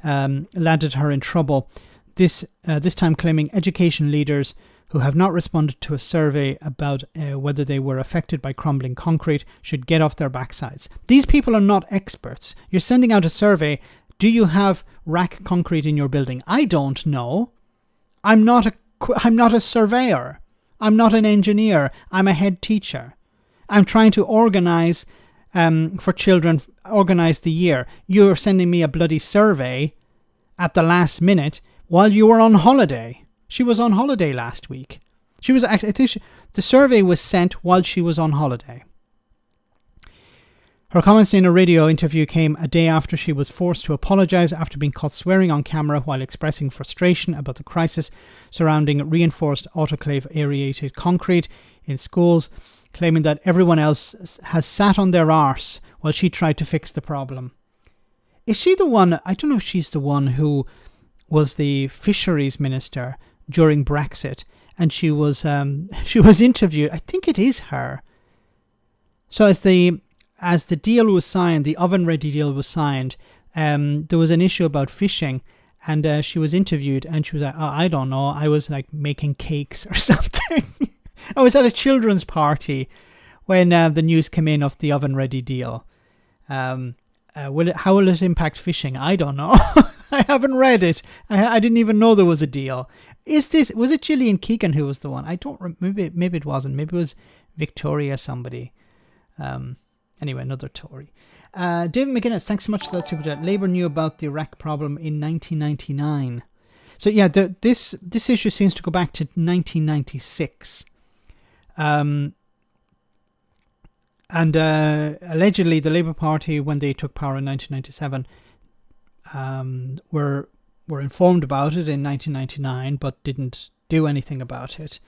landed her in trouble. This time claiming education leaders who have not responded to a survey about whether they were affected by crumbling concrete should get off their backsides. These people are not experts. You're sending out a survey. Do you have RAC concrete in your building? I don't know. I'm not a surveyor. I'm not an engineer. I'm a head teacher. I'm trying to organize for children, organize the year. You're sending me a bloody survey at the last minute while you were on holiday. She was on holiday last week. The survey was sent while she was on holiday. Her comments in a radio interview came a day after she was forced to apologise after being caught swearing on camera while expressing frustration about the crisis surrounding reinforced autoclave aerated concrete in schools, claiming that everyone else has sat on their arse while she tried to fix the problem. Is she the one? I don't know if she's the one who was the fisheries minister during Brexit, and she was interviewed. I think it is her. So as the deal was signed, the oven-ready deal was signed, there was an issue about fishing, and she was interviewed, and she was like, "Oh, I don't know. I was like making cakes or something." I was at a children's party when the news came in of the oven-ready deal. How will it impact fishing? I don't know. I haven't read it. I didn't even know there was a deal. Was it Gillian Keegan who was the one? I don't. Maybe it wasn't. Maybe it was Victoria somebody. Anyway, another Tory. David McGuinness, thanks so much for that super chat. Labour knew about the Iraq problem in 1999. So yeah, this issue seems to go back to 1996. And allegedly the Labour Party, when they took power in 1997, were informed about it in 1999, but didn't do anything about it,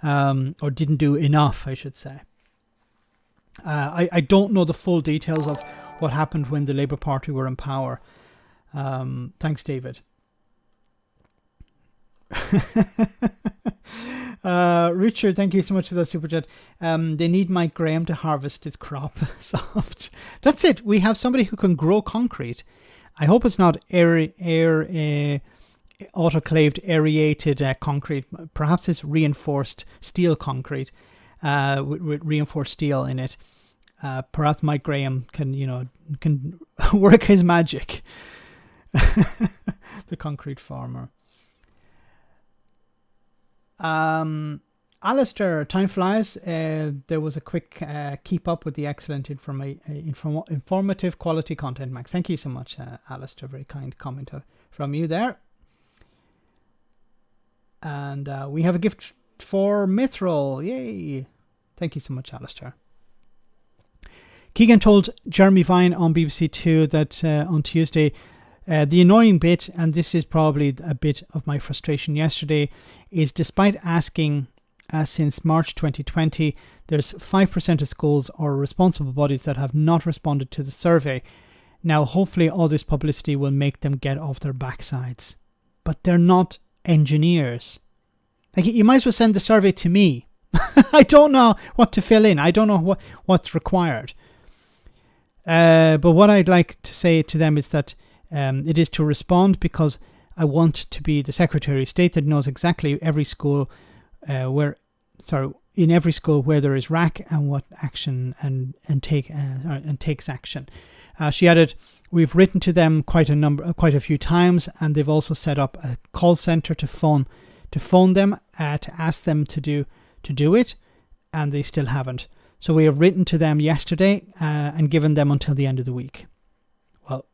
or didn't do enough, I should say. I don't know the full details of what happened when the Labour Party were in power. Thanks, David. Richard, thank you so much for that super chat. They need Mike Graham to harvest his crop soft. That's it. We have somebody who can grow concrete. I hope it's not autoclaved aerated concrete. Perhaps it's reinforced steel concrete with reinforced steel in it. Perhaps Mike Graham can work his magic. The concrete farmer. Alistair, time flies. There was a quick keep up with the excellent informative quality content, Max. Thank you so much, Alistair. Very kind comment from you there. And we have a gift for Mithril. Yay. Thank you so much, Alistair. Keegan told Jeremy Vine on BBC Two that on Tuesday, the annoying bit, and this is probably a bit of my frustration yesterday, is despite asking since March 2020, there's 5% of schools or responsible bodies that have not responded to the survey. Now, hopefully all this publicity will make them get off their backsides. But they're not engineers. Like, you might as well send the survey to me. I don't know what to fill in. I don't know what's required. But what I'd like to say to them is that it is to respond, because I want to be the Secretary of State that knows exactly every school in every school where there is RAC and what action and takes action. She added, "We've written to them quite a few times, and they've also set up a call center to phone them to ask them to do it, and they still haven't. So we have written to them yesterday and given them until the end of the week." Well,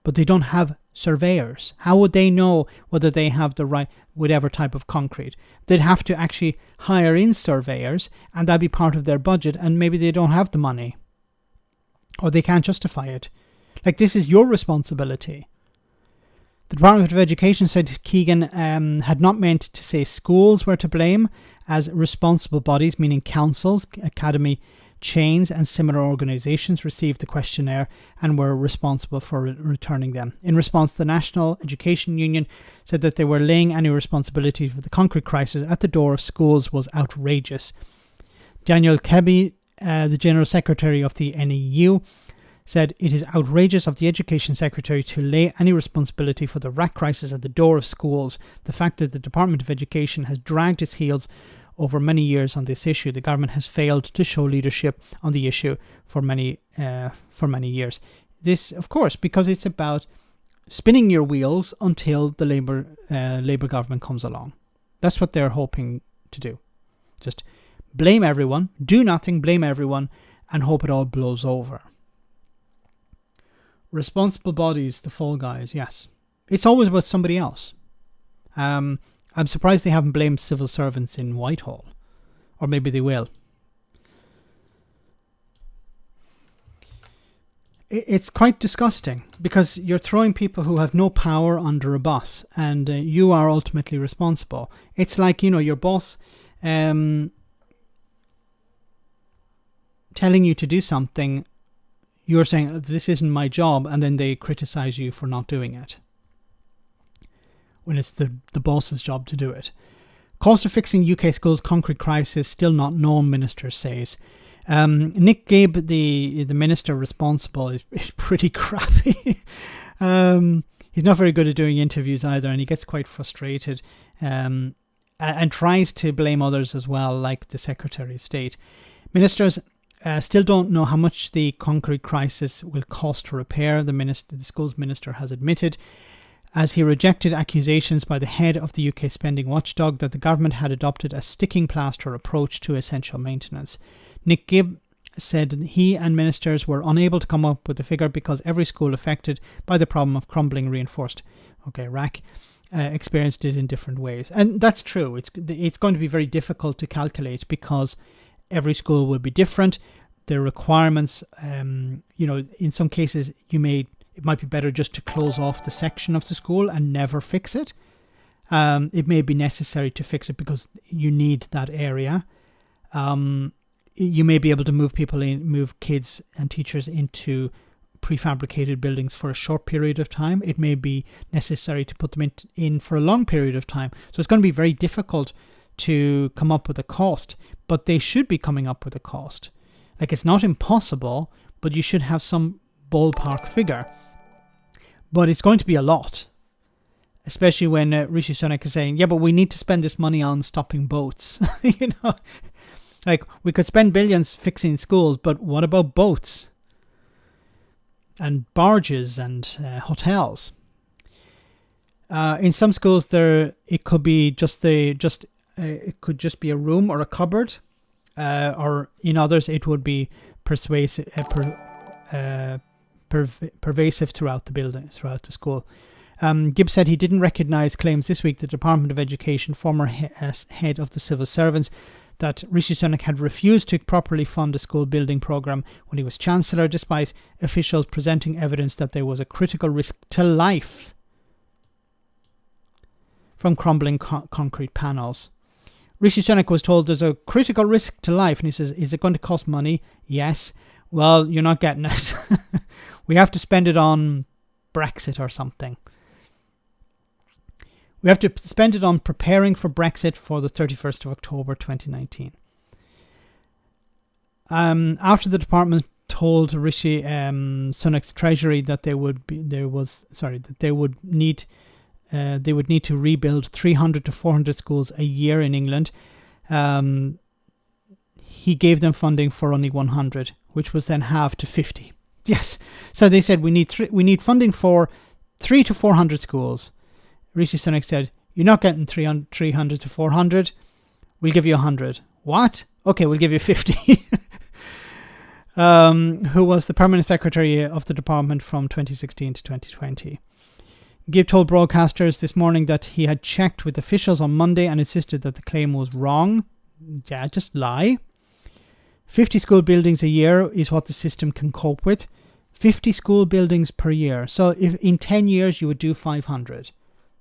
but they don't have surveyors. How would they know whether they have the right, whatever type of concrete? They'd have to actually hire in surveyors, and that'd be part of their budget, and maybe they don't have the money, or they can't justify it. Like, this is your responsibility. The Department of Education said Keegan had not meant to say schools were to blame, as responsible bodies, meaning councils, academy chains and similar organisations, received the questionnaire and were responsible for returning them. In response, the National Education Union said that they were laying any responsibility for the concrete crisis at the door of schools was outrageous. Daniel Kebby, the General Secretary of the NEU, said it is outrageous of the Education Secretary to lay any responsibility for the RAC crisis at the door of schools. The fact that the Department of Education has dragged its heels over many years on this issue. The government has failed to show leadership on the issue for many years. This, of course, because it's about spinning your wheels until the Labour government comes along. That's what they're hoping to do. Just blame everyone, do nothing, blame everyone, and hope it all blows over. Responsible bodies, the fall guys, yes. It's always about somebody else. I'm surprised they haven't blamed civil servants in Whitehall. Or maybe they will. It's quite disgusting, because you're throwing people who have no power under a bus, and you are ultimately responsible. It's like, your boss telling you to do something, you're saying this isn't my job, and then they criticize you for not doing it when it's the boss's job to do it. Cost of fixing UK schools' concrete crisis still not known, minister says. Nick Gibb, the minister responsible, is pretty crappy. He's not very good at doing interviews either, and he gets quite frustrated and tries to blame others as well, like the Secretary of State. Ministers still don't know how much the concrete crisis will cost to repair, the school's minister has admitted, as he rejected accusations by the head of the UK spending watchdog that the government had adopted a sticking plaster approach to essential maintenance. Nick Gibb said he and ministers were unable to come up with a figure because every school affected by the problem of crumbling reinforced RAC experienced it in different ways. And that's true. It's going to be very difficult to calculate because every school will be different. The requirements, in some cases it might be better just to close off the section of the school and never fix it. It may be necessary to fix it because you need that area. You may be able to move kids and teachers into prefabricated buildings for a short period of time. It may be necessary to put them in for a long period of time. So it's going to be very difficult to come up with a cost, but they should be coming up with a cost. Like, it's not impossible, but you should have some ballpark figure. But it's going to be a lot, especially when Rishi Sunak is saying, yeah, but we need to spend this money on stopping boats. Like, we could spend billions fixing schools, but what about boats and barges and hotels? In some schools, it could be it could just be a room or a cupboard, or in others it would be pervasive throughout the building, throughout the school. Gibbs said he didn't recognise claims this week the Department of Education former head of the civil servants that Rishi Sunak had refused to properly fund a school building programme when he was Chancellor, despite officials presenting evidence that there was a critical risk to life from crumbling concrete panels. Rishi Sunak was told there's a critical risk to life, and he says, is it going to cost money? Yes. Well, you're not getting it. We have to spend it on Brexit or something. We have to spend it on preparing for Brexit for the 31st of October 2019. After the department told Rishi Sunak's Treasury that they would need to rebuild 300 to 400 schools a year in England, he gave them funding for only 100, which was then halved to 50. Yes, so they said we need funding for 300 to 400 schools. Rishi Sunak said, you're not getting 300 to 400. We'll give you 100. What? Okay, we'll give you 50. Who was the permanent secretary of the department from 2016 to 2020. Gibb told broadcasters this morning that he had checked with officials on Monday and insisted that the claim was wrong. Yeah, just lie. 50 school buildings a year is what the system can cope with. 50 school buildings per year. So if in 10 years you would do 500,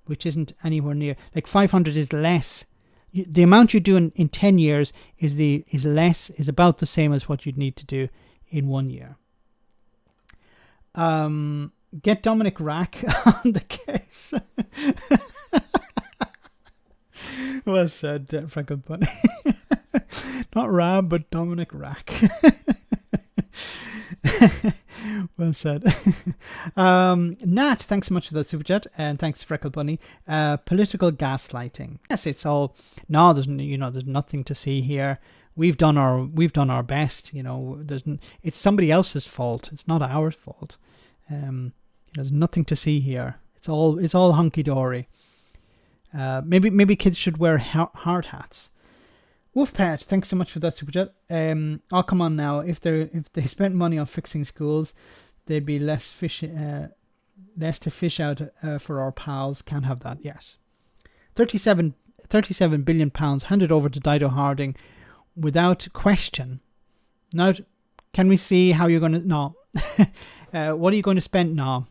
which isn't anywhere near. Like 500 is less. The amount you do in 10 years is about the same as what you'd need to do in 1 year. Get Dominic Rack on the case. Well said, Frank Bunny. Not Rab, but Dominic Rack. Well said. Nat, thanks so much for that super chat, and thanks Freckle Bunny. Political gaslighting. Yes, it's all. No, there's nothing to see here. We've done our best. It's somebody else's fault. It's not our fault. There's nothing to see here. It's all hunky dory. Maybe kids should wear hard hats. Wolfpatch, thanks so much for that super chat. Oh, come on now. If they spent money on fixing schools, there'd be less to fish out for our pals. Can't have that. Yes, 37 billion pounds handed over to Dido Harding without question. Now, can we see how you're going to? No. What are you going to spend? No.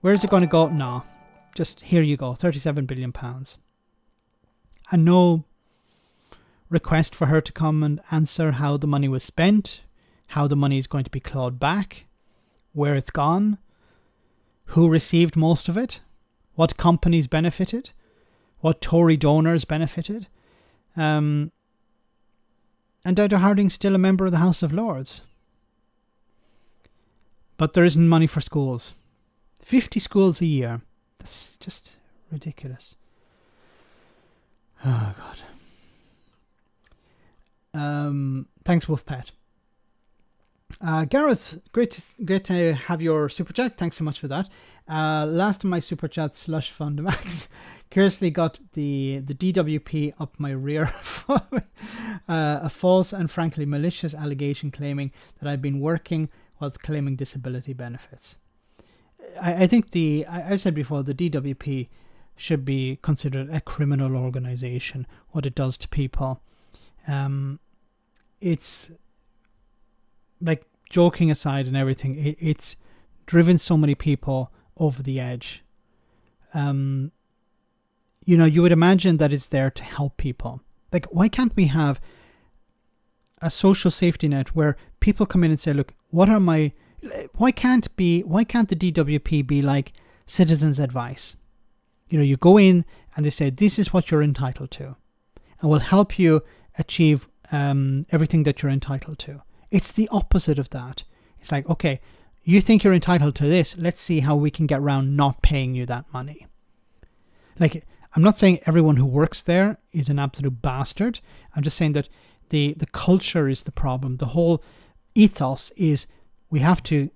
Where's it going to go? No. Just here you go. 37 billion pounds, and no request for her to come and answer how the money was spent, how the money is going to be clawed back. where it's gone, who received most of it, what companies benefited, what Tory donors benefited. And Dr. Harding's still a member of the House of Lords. But there isn't money for schools. 50 schools a year. That's just ridiculous. Oh, God. Thanks, Wolfpet. Gareth, great to have your super chat. Thanks so much for that. Last of my super chat, Slush Fund Max. Curiously got the DWP up my rear for a false and frankly malicious allegation claiming that I've been working whilst claiming disability benefits. I think I said before, the DWP should be considered a criminal organisation, what it does to people. It's like, joking aside and everything, it's driven so many people over the edge. You know, you would imagine that it's there to help people. Like, why can't we have a social safety net where people come in and say, look, why can't the DWP be like Citizens Advice? You know, you go in and they say, this is what you're entitled to, and we'll help you achieve everything that you're entitled to. It's the opposite of that. It's like, okay, you think you're entitled to this, let's see how we can get around not paying you that money. Like, I'm not saying everyone who works there is an absolute bastard. I'm just saying that the culture is the problem. The whole ethos is we have to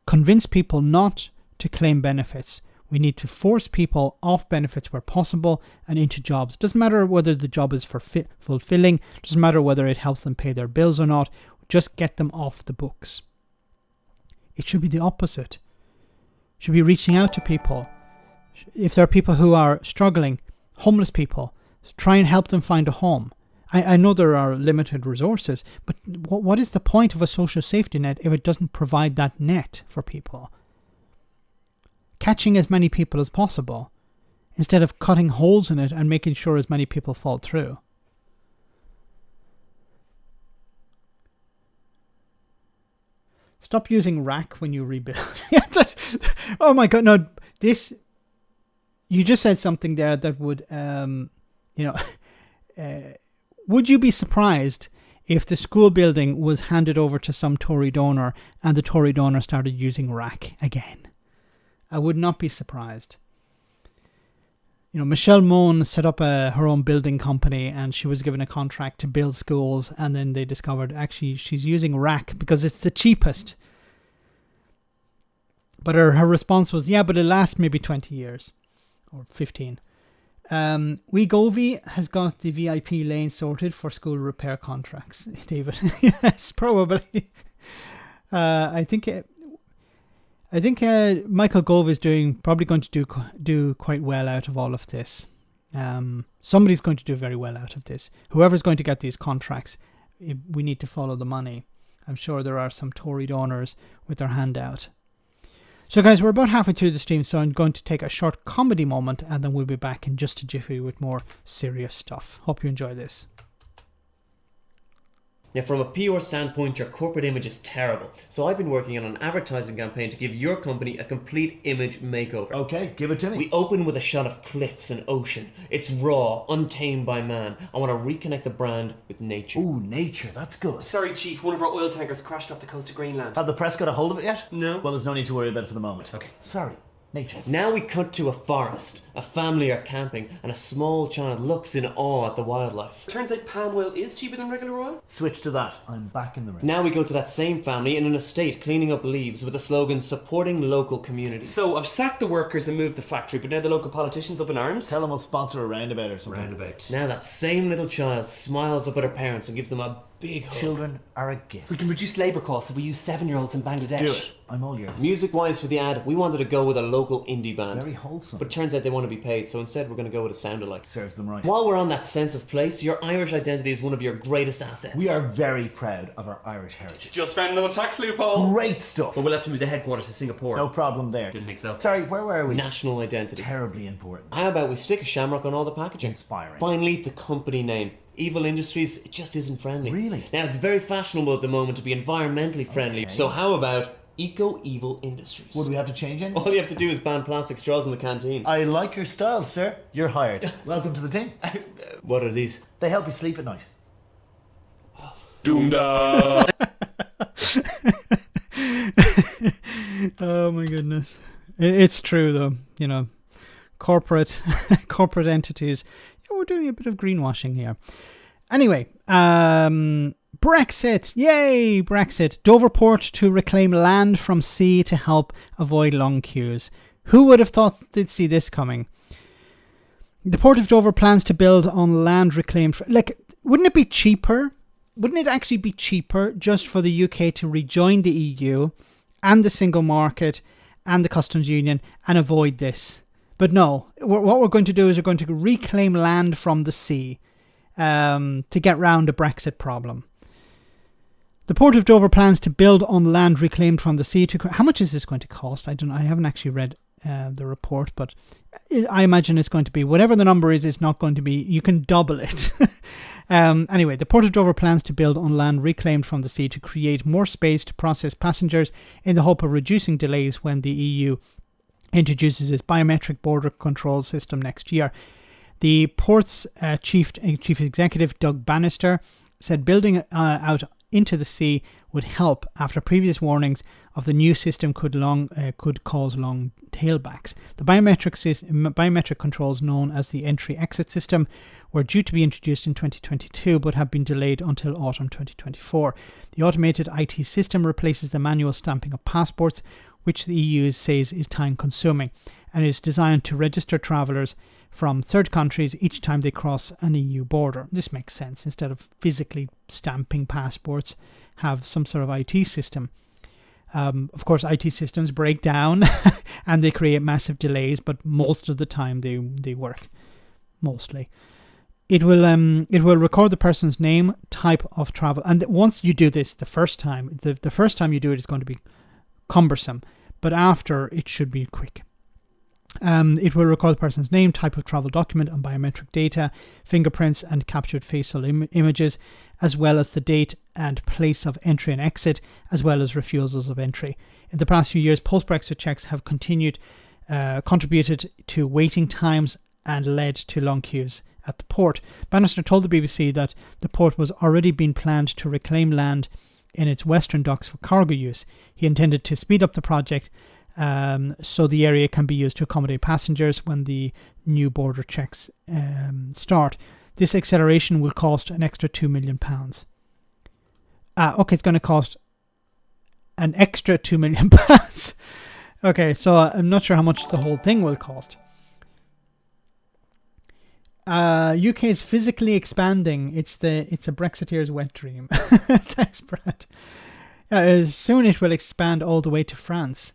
convince people not to claim benefits. We need to force people off benefits where possible and into jobs. Doesn't matter whether the job is fulfilling. Doesn't matter whether it helps them pay their bills or not. Just get them off the books. It should be the opposite. Should be reaching out to people. If there are people who are struggling, homeless people, try and help them find a home. I know there are limited resources, but what is the point of a social safety net if it doesn't provide that net for people? Catching as many people as possible, instead of cutting holes in it and making sure as many people fall through. Stop using rack when you rebuild. Oh my God, no, this... You just said something there that would, would you be surprised if the school building was handed over to some Tory donor and the Tory donor started using rack again? I would not be surprised. You know, Michelle Moan set up her own building company and she was given a contract to build schools, and then they discovered actually she's using rack because it's the cheapest. But her response was, yeah, but it'll last maybe 20 years. Or 15. Wegovy has got the VIP lane sorted for school repair contracts, David. Yes, probably. I think Michael Gove is probably going to do quite well out of all of this. Somebody's going to do very well out of this. Whoever's going to get these contracts, we need to follow the money. I'm sure there are some Tory donors with their hand out. So guys, we're about halfway through the stream, so I'm going to take a short comedy moment and then we'll be back in just a jiffy with more serious stuff. Hope you enjoy this. Now, from a PR standpoint, your corporate image is terrible. So I've been working on an advertising campaign to give your company a complete image makeover. Okay, give it to me. We open with a shot of cliffs and ocean. It's raw, untamed by man. I want to reconnect the brand with nature. Ooh, nature, that's good. Sorry, Chief, one of our oil tankers crashed off the coast of Greenland. Have the press got a hold of it yet? No. Well, there's no need to worry about it for the moment. Okay. Sorry. Nature. Now we cut to a forest. A family are camping and a small child looks in awe at the wildlife. Turns out palm oil is cheaper than regular oil. Switch to that. I'm back in the ring. Now we go to that same family in an estate cleaning up leaves with the slogan supporting local communities. So I've sacked the workers and moved the factory, but now the local politicians up in arms. Tell them we'll sponsor a roundabout or something. Roundabout. Now that same little child smiles up at her parents and gives them a big hug. Children are a gift. We can reduce labour costs if we use 7-year-olds in Bangladesh. Do it. I'm all yours. Music-wise for the ad, we wanted to go with a local indie band. Very wholesome. But it turns out they want to be paid, so instead we're going to go with a sound-alike. Serves them right. While we're on that sense of place, your Irish identity is one of your greatest assets. We are very proud of our Irish heritage. Just found another tax loophole. Great stuff. But we'll have to move the headquarters to Singapore. No problem there. Didn't think so. Sorry, where were we? National identity. Terribly important. How about we stick a shamrock on all the packaging? Inspiring. Finally, the company name. Evil Industries, it just isn't friendly. Really? Now, it's very fashionable at the moment to be environmentally friendly. Okay. So how about Eco-Evil Industries. Would we have to change it? All you have to do is ban plastic straws in the canteen. I like your style, sir. You're hired. Welcome to the team. What are these? They help you sleep at night. Doomda! Oh my goodness. It's true though, corporate entities. We're doing a bit of greenwashing here. Anyway, Brexit. Yay, Brexit. Dover Port to reclaim land from sea to help avoid long queues. Who would have thought they'd see this coming? The Port of Dover plans to build on land reclaimed. Wouldn't it be cheaper? Wouldn't it actually be cheaper just for the UK to rejoin the EU and the single market and the customs union and avoid this? But no, what we're going to do is we're going to reclaim land from the sea to get round the Brexit problem. The Port of Dover plans to build on land reclaimed from the sea. How much is this going to cost? I haven't actually read the report, but I imagine it's going to be, whatever the number is, it's not going to be, you can double it. Anyway, the Port of Dover plans to build on land reclaimed from the sea to create more space to process passengers in the hope of reducing delays when the EU introduces its biometric border control system next year. The port's chief executive, Doug Bannister, said building out into the sea would help after previous warnings of the new system could cause long tailbacks. The biometric controls known as the entry-exit system were due to be introduced in 2022 but have been delayed until autumn 2024. The automated IT system replaces the manual stamping of passports, which the EU says is time-consuming, and is designed to register travellers from third countries each time they cross an EU border. This makes sense. Instead of physically stamping passports, have some sort of IT system. Of course, IT systems break down and they create massive delays, but most of the time they work. Mostly. It will record the person's name, type of travel, and once you do this the first time you do it is going to be cumbersome, but after it should be quick. It will record the person's name, type of travel document and biometric data, fingerprints and captured facial images, as well as the date and place of entry and exit, as well as refusals of entry. In the past few years, post-Brexit checks have contributed to waiting times and led to long queues at the port. Bannister told the BBC that the port was already being planned to reclaim land in its western docks for cargo use. He intended to speed up the project so the area can be used to accommodate passengers when the new border checks start. This acceleration will cost an extra £2 million. Okay, it's going to cost an extra £2 million. Okay, so I'm not sure how much the whole thing will cost. UK is physically expanding. It's a Brexiteer's wet dream. Thanks, Brad. Soon it will expand all the way to France.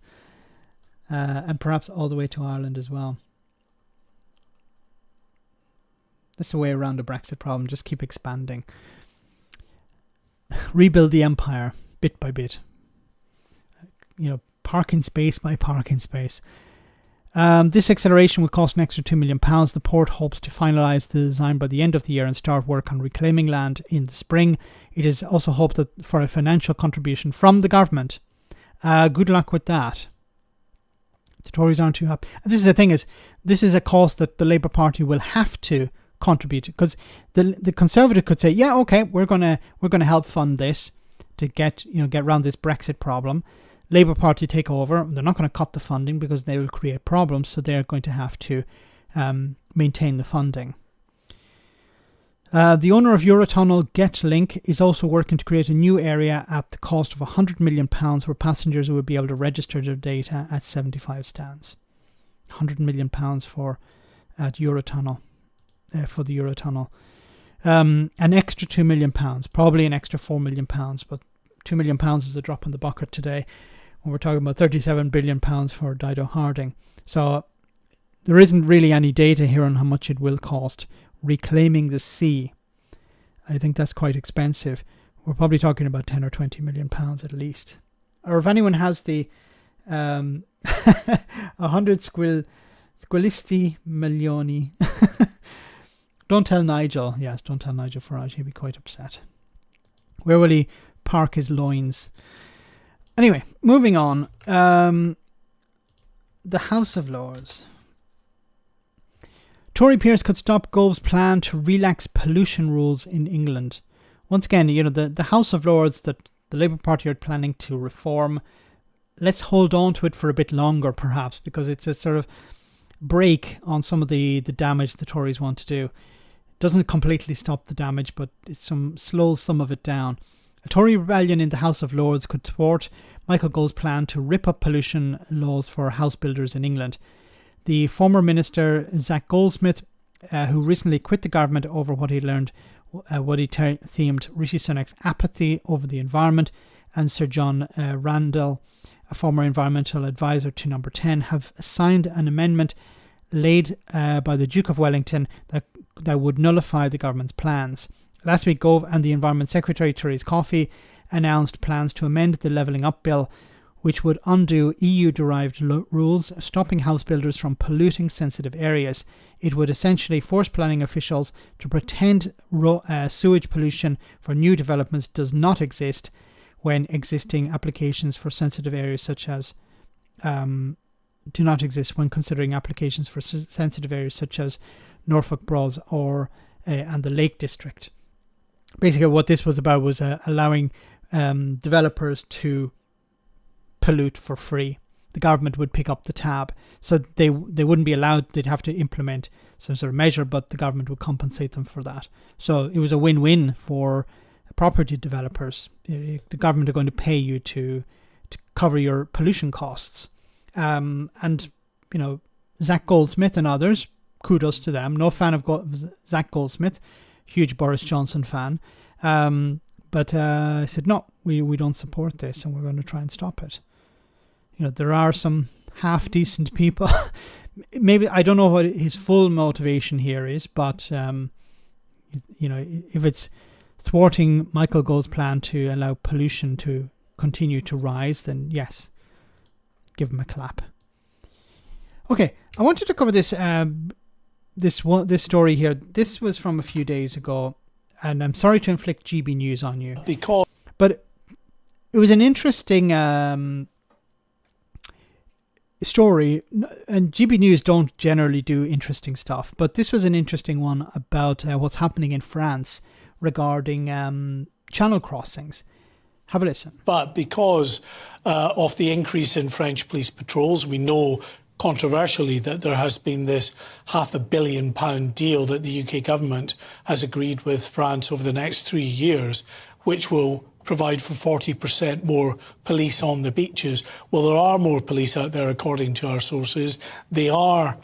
And perhaps all the way to Ireland as well. That's the way around the Brexit problem. Just keep expanding. Rebuild the empire bit by bit. Parking space by parking space. This acceleration will cost an extra £2 million. The port hopes to finalise the design by the end of the year and start work on reclaiming land in the spring. It is also hoped that for a financial contribution from the government. Good luck with that. The Tories aren't too happy. And this is the thing: this is a cost that the Labour Party will have to contribute, because the Conservative could say, yeah, okay, we're gonna help fund this to get around this Brexit problem. Labour Party take over. They're not going to cut the funding because they will create problems, so they're going to have to maintain the funding. The owner of Eurotunnel, GetLink, is also working to create a new area at the cost of £100 million where passengers will be able to register their data at 75 stands. £100 million for Eurotunnel, for the Eurotunnel. An extra £2 million, probably an extra £4 million, but £2 million is a drop in the bucket today when we're talking about £37 billion for Dido Harding. So there isn't really any data here on how much it will cost reclaiming the sea. I think that's quite expensive. We're probably talking about 10 or 20 million pounds at least. Or if anyone has the 100 squilisti milioni. Don't tell Nigel. Yes, don't tell Nigel Farage. He'll be quite upset. Where will he park his loins? Anyway, moving on. The House of Lords. Tory peers could stop Gove's plan to relax pollution rules in England. Once again, the House of Lords that the Labour Party are planning to reform, let's hold on to it for a bit longer, perhaps, because it's a sort of break on some of the damage the Tories want to do. It doesn't completely stop the damage, but it slows some of it down. A Tory rebellion in the House of Lords could thwart Michael Gove's plan to rip up pollution laws for house builders in England. The former minister, Zach Goldsmith, who recently quit the government over what he learned, themed Rishi Sunak's apathy over the environment, and Sir John Randall, a former environmental advisor to Number 10, have signed an amendment laid by the Duke of Wellington that would nullify the government's plans. Last week, Gove and the Environment Secretary, Therese Coffey, announced plans to amend the Levelling Up Bill, which would undo EU-derived rules stopping house builders from polluting sensitive areas. It would essentially force planning officials to pretend sewage pollution for new developments does not exist when existing applications for sensitive areas such as do not exist when considering applications for sensitive areas such as Norfolk Broads and the Lake District. Basically, what this was about was allowing developers to pollute for free. The government would pick up the tab, so they wouldn't be allowed. They'd have to implement some sort of measure, but the government would compensate them for that. So it was a win-win for property developers. The government are going to pay you to cover your pollution costs, and Zach Goldsmith and others, kudos to them. No fan of Zach Goldsmith, huge Boris Johnson fan, but I said no, we don't support this, and we're going to try and stop it. There are some half-decent people. Maybe, I don't know what his full motivation here is, but, if it's thwarting Michael Gove's plan to allow pollution to continue to rise, then yes, give him a clap. Okay, I wanted to cover this this story here. This was from a few days ago, and I'm sorry to inflict GB News on you. But it was an interesting story, and GB News don't generally do interesting stuff, but this was an interesting one about what's happening in France regarding channel crossings. Have a listen. But because of the increase in French police patrols, we know controversially that there has been this £500 million deal that the UK government has agreed with France over the next 3 years, which will provide for 40% more police on the beaches. Well, there are more police out there, according to our sources. They are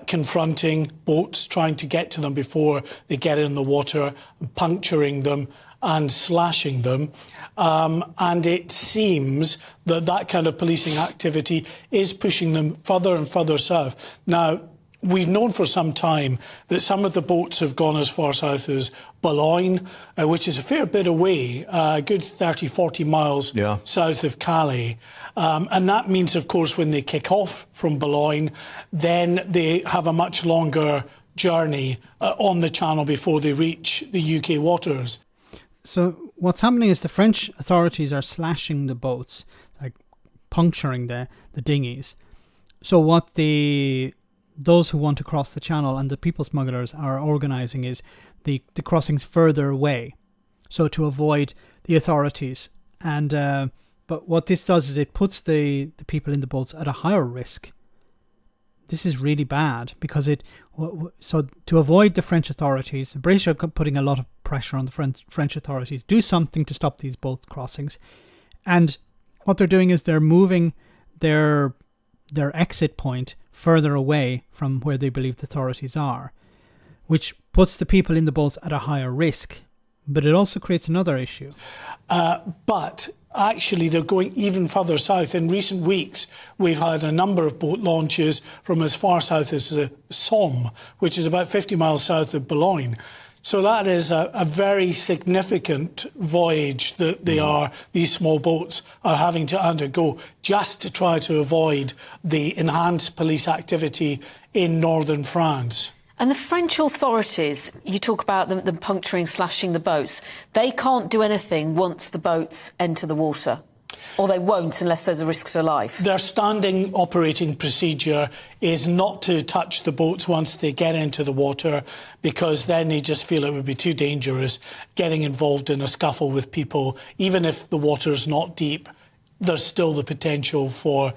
confronting boats, trying to get to them before they get in the water, puncturing them and slashing them. And it seems that kind of policing activity is pushing them further and further south. Now, we've known for some time that some of the boats have gone as far south as Boulogne, which is a fair bit away, a good 30, 40 miles south of Calais. And that means, of course, when they kick off from Boulogne, then they have a much longer journey on the channel before they reach the UK waters. So what's happening is the French authorities are slashing the boats, like puncturing the dinghies. So what those who want to cross the channel and the people smugglers are organising is the crossings further away, so to avoid the authorities. And but what this does is it puts the people in the boats at a higher risk. This is really bad because so to avoid the French authorities, the British are putting a lot of pressure on the French authorities. Do something to stop these boat crossings. And what they're doing is they're moving their exit point further away from where they believe the authorities are, which puts the people in the boats at a higher risk. But it also creates another issue. But actually, they're going even further south. In recent weeks, we've had a number of boat launches from as far south as the Somme, which is about 50 miles south of Boulogne. So that is a very significant voyage that these small boats are having to undergo just to try to avoid the enhanced police activity in northern France. And the French authorities, you talk about them puncturing, slashing the boats. They can't do anything once the boats enter the water. Or they won't unless there's a risk to life? Their standing operating procedure is not to touch the boats once they get into the water, because then they just feel it would be too dangerous getting involved in a scuffle with people. Even if the water's not deep, there's still the potential for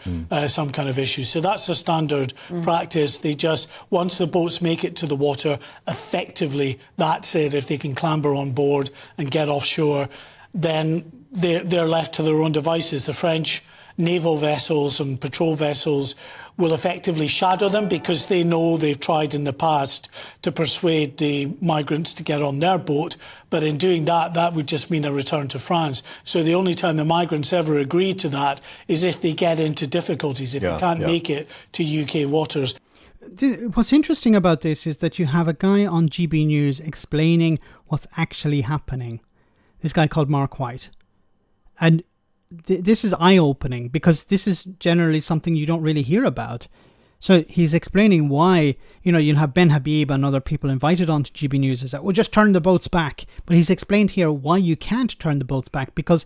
some kind of issue. So that's a standard practice. They just, once the boats make it to the water, effectively, that's it. If they can clamber on board and get offshore, then they're left to their own devices. The French naval vessels and patrol vessels will effectively shadow them, because they know they've tried in the past to persuade the migrants to get on their boat. But in doing that, that would just mean a return to France. So the only time the migrants ever agree to that is if they get into difficulties, if they can't make it to UK waters. What's interesting about this is that you have a guy on GB News explaining what's actually happening. This guy called Mark White. And this is eye-opening, because this is generally something you don't really hear about. So he's explaining why, you'll have Ben Habib and other people invited onto GB News and say, well, just turn the boats back. But he's explained here why you can't turn the boats back, because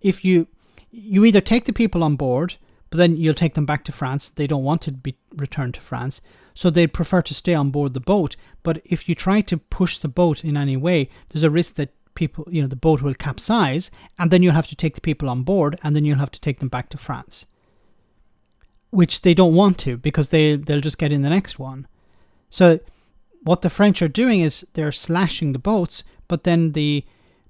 if you either take the people on board, but then you'll take them back to France. They don't want to be returned to France, so they'd prefer to stay on board the boat. But if you try to push the boat in any way, there's a risk that people, the boat will capsize, and then you'll have to take the people on board, and then you'll have to take them back to France, which they don't want to, because they'll just get in the next one. So what the French are doing is they're slashing the boats, but then the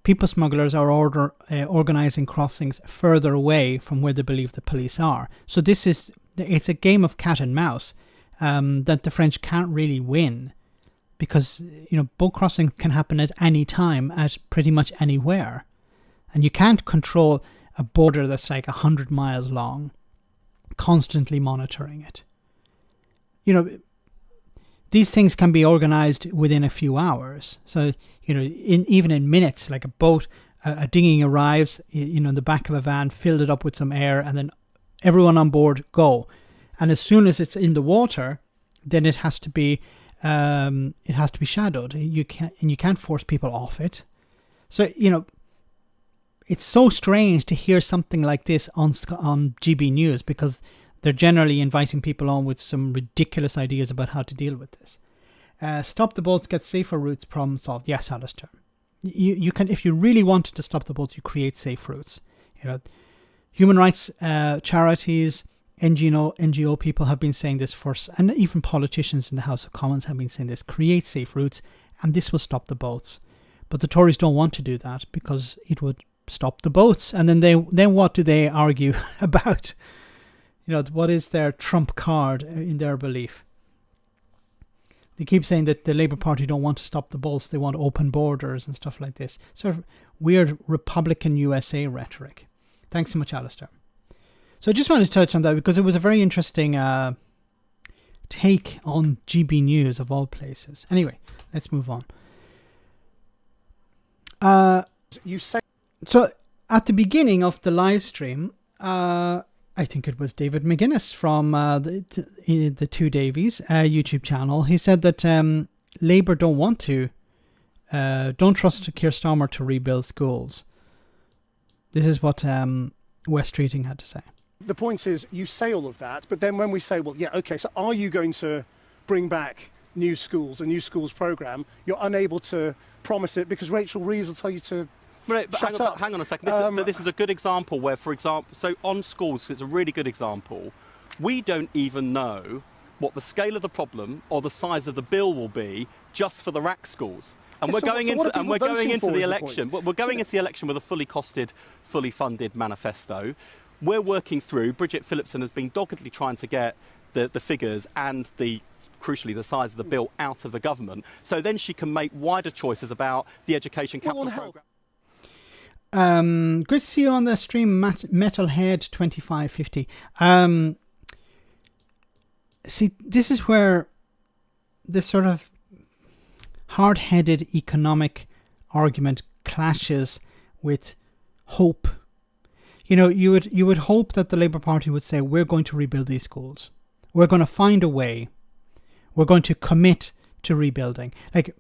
people smugglers are organizing crossings further away from where they believe the police are. So it's a game of cat and mouse that the French can't really win, because boat crossing can happen at any time, at pretty much anywhere, and you can't control a border that's like 100 miles long, constantly monitoring it. These things can be organized within a few hours. So even in minutes, like a boat, a dinghy arrives, in the back of a van, filled it up with some air, and then everyone on board go. And as soon as it's in the water, then it has to be shadowed. You can't force people off it. So it's so strange to hear something like this on GB News, because they're generally inviting people on with some ridiculous ideas about how to deal with this. Stop the boats, get safer routes, problem solved. Yes, Alistair. You can, if you really wanted to stop the boats, you create safe routes. Human rights charities, NGO people have been saying this first, and even politicians in the House of Commons have been saying this: create safe routes, and this will stop the boats. But the Tories don't want to do that, because it would stop the boats, and then what do they argue about? What is their trump card in their belief? They keep saying that the Labour Party don't want to stop the boats, they want open borders and stuff like this. Sort of weird Republican USA rhetoric. Thanks so much, Alistair. So I just wanted to touch on that, because it was a very interesting take on GB News, of all places. Anyway, let's move on. So at the beginning of the live stream, I think it was David McGuinness from the Two Davies YouTube channel. He said that Labour don't trust Keir Starmer to rebuild schools. This is what West Streeting had to say. The point is, you say all of that, but then when we say, well, yeah, okay, so are you going to bring back new schools, a new schools programme? You're unable to promise it because Rachel Reeves will tell you to shut up. Hang on a second. This is a good example where, for example, so on schools, it's a really good example. We don't even know what the scale of the problem or the size of the bill will be just for the RAC schools. And we're going into the election. We're going into the election with a fully costed, fully funded manifesto. We're working through. Bridget Phillipson has been doggedly trying to get the figures and crucially the size of the bill out of the government, so then she can make wider choices about the education capital programme. Great to see you on the stream, Metalhead2550. See, this is where this sort of hard-headed economic argument clashes with hope. You would hope that the Labour Party would say, we're going to rebuild these schools. We're going to find a way. We're going to commit to rebuilding. Like,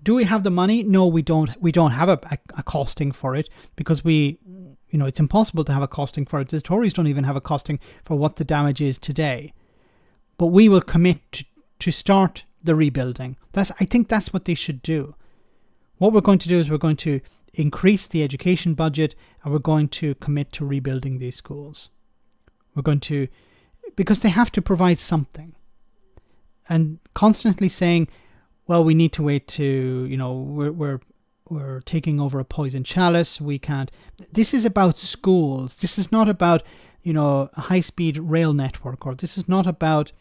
Do we have the money? No, we don't. We don't have a costing for it because it's impossible to have a costing for it. The Tories don't even have a costing for what the damage is today. But we will commit to start the rebuilding. I think that's what they should do. What we're going to do is we're going to increase the education budget and we're going to commit to rebuilding these schools. We're going to, because they have to provide something. And constantly saying, well, we need to wait to, we're taking over a poison chalice. We can't. This is about schools. This is not about, a high-speed rail network, or this is not about,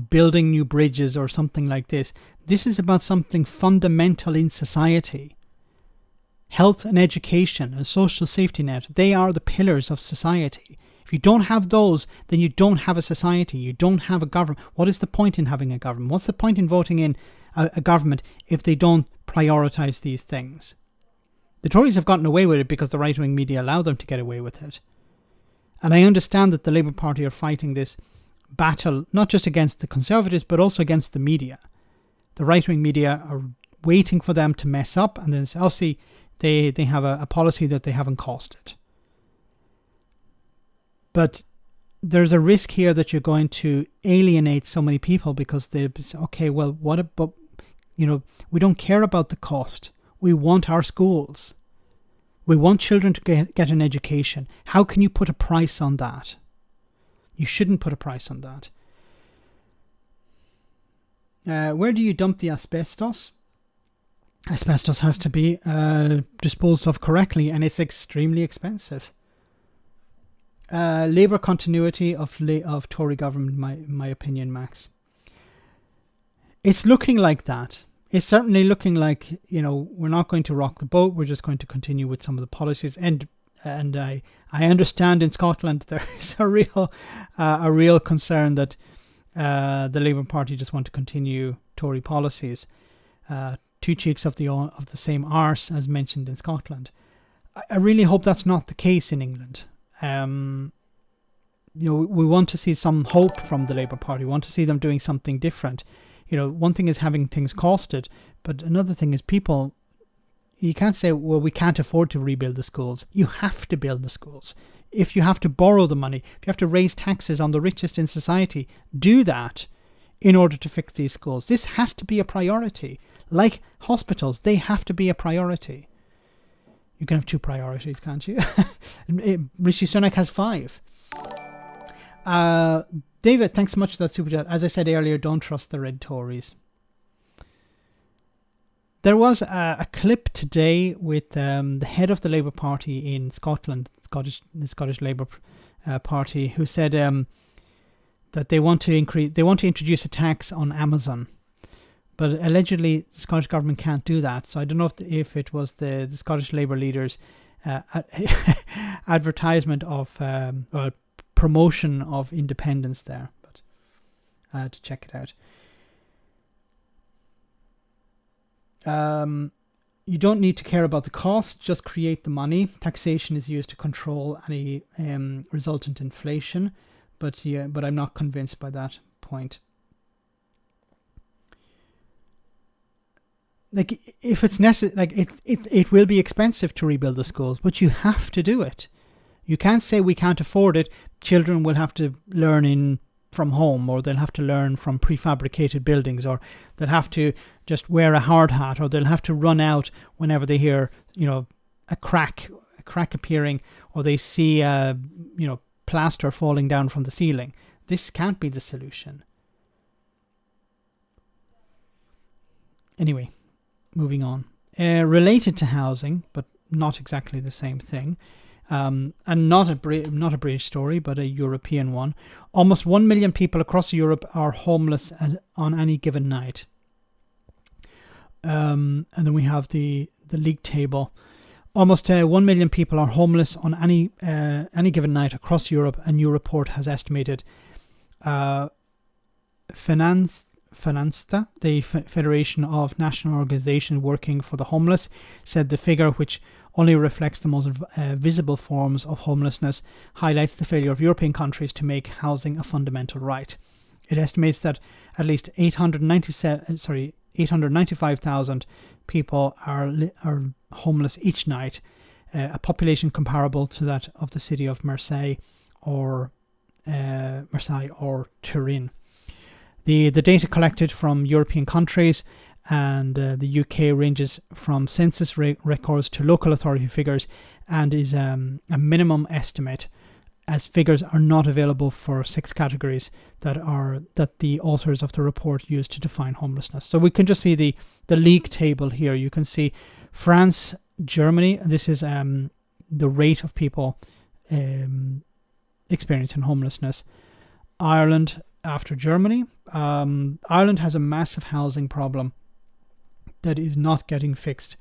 building new bridges or something like this. This is about something fundamental in society. Health and education and social safety net, they are the pillars of society. If you don't have those, then you don't have a society. You don't have a government. What is the point in having a government? What's the point in voting in a government if they don't prioritise these things? The Tories have gotten away with it because the right-wing media allow them to get away with it. And I understand that the Labour Party are fighting this battle, not just against the Conservatives, but also against the media. The right-wing media are waiting for them to mess up and then say, oh, see, they have a policy that they haven't costed. But there's a risk here that you're going to alienate so many people because they say, okay, well, what about, we don't care about the cost. We want our schools. We want children to get an education. How can you put a price on that? You shouldn't put a price on that. Where do you dump the asbestos? Asbestos has to be disposed of correctly, and it's extremely expensive. Labour continuity of Tory government, my opinion, Max. It's looking like that. It's certainly looking like, we're not going to rock the boat. We're just going to continue with some of the policies. And I understand in Scotland there is a real concern that the Labour Party just want to continue Tory policies. Two cheeks of the same arse, as mentioned in Scotland. I really hope that's not the case in England. We want to see some hope from the Labour Party. We want to see them doing something different. One thing is having things costed, but another thing is people. You can't say, well, we can't afford to rebuild the schools. You have to build the schools. If you have to borrow the money, if you have to raise taxes on the richest in society, do that in order to fix these schools. This has to be a priority. Like hospitals, they have to be a priority. You can have two priorities, can't you? Rishi Sunak has 5. David, thanks so much for that super chat. As I said earlier, don't trust the red Tories. There was a clip today with the head of the Labour Party in Scotland, the Scottish Labour Party, who said that they want to introduce a tax on Amazon. But allegedly, the Scottish government can't do that. So I don't know if it was the Scottish Labour leaders' advertisement of promotion of independence there. But I had to check it out. You don't need to care about the cost, just create the money. Taxation is used to control any resultant inflation. But I'm not convinced by that point. Like, if it's necessary, like it will be expensive to rebuild the schools, but you have to do it. You can't say we can't afford it. Children will have to learn from home, or they'll have to learn from prefabricated buildings, or they'll have to just wear a hard hat, or they'll have to run out whenever they hear, a crack appearing, or they see plaster falling down from the ceiling. This can't be the solution. Anyway. Moving on. Related to housing, but not exactly the same thing, and not a British story, but a European one. Almost 1 million people across Europe are homeless on any given night. And then we have the league table. Almost 1 million people are homeless on any given night across Europe. A new report has estimated. Finansta, the Federation of National Organizations Working for the Homeless, said the figure, which only reflects the most visible forms of homelessness, highlights the failure of European countries to make housing a fundamental right. It estimates that at least 895,000 people are homeless each night, a population comparable to that of the city of Marseille or Turin. The data collected from European countries and the UK ranges from census records to local authority figures and is a minimum estimate, as figures are not available for 6 categories that the authors of the report used to define homelessness. So we can just see the league table here. You can see France, Germany. This is the rate of people experiencing homelessness. Ireland after Germany. Ireland has a massive housing problem that is not getting fixed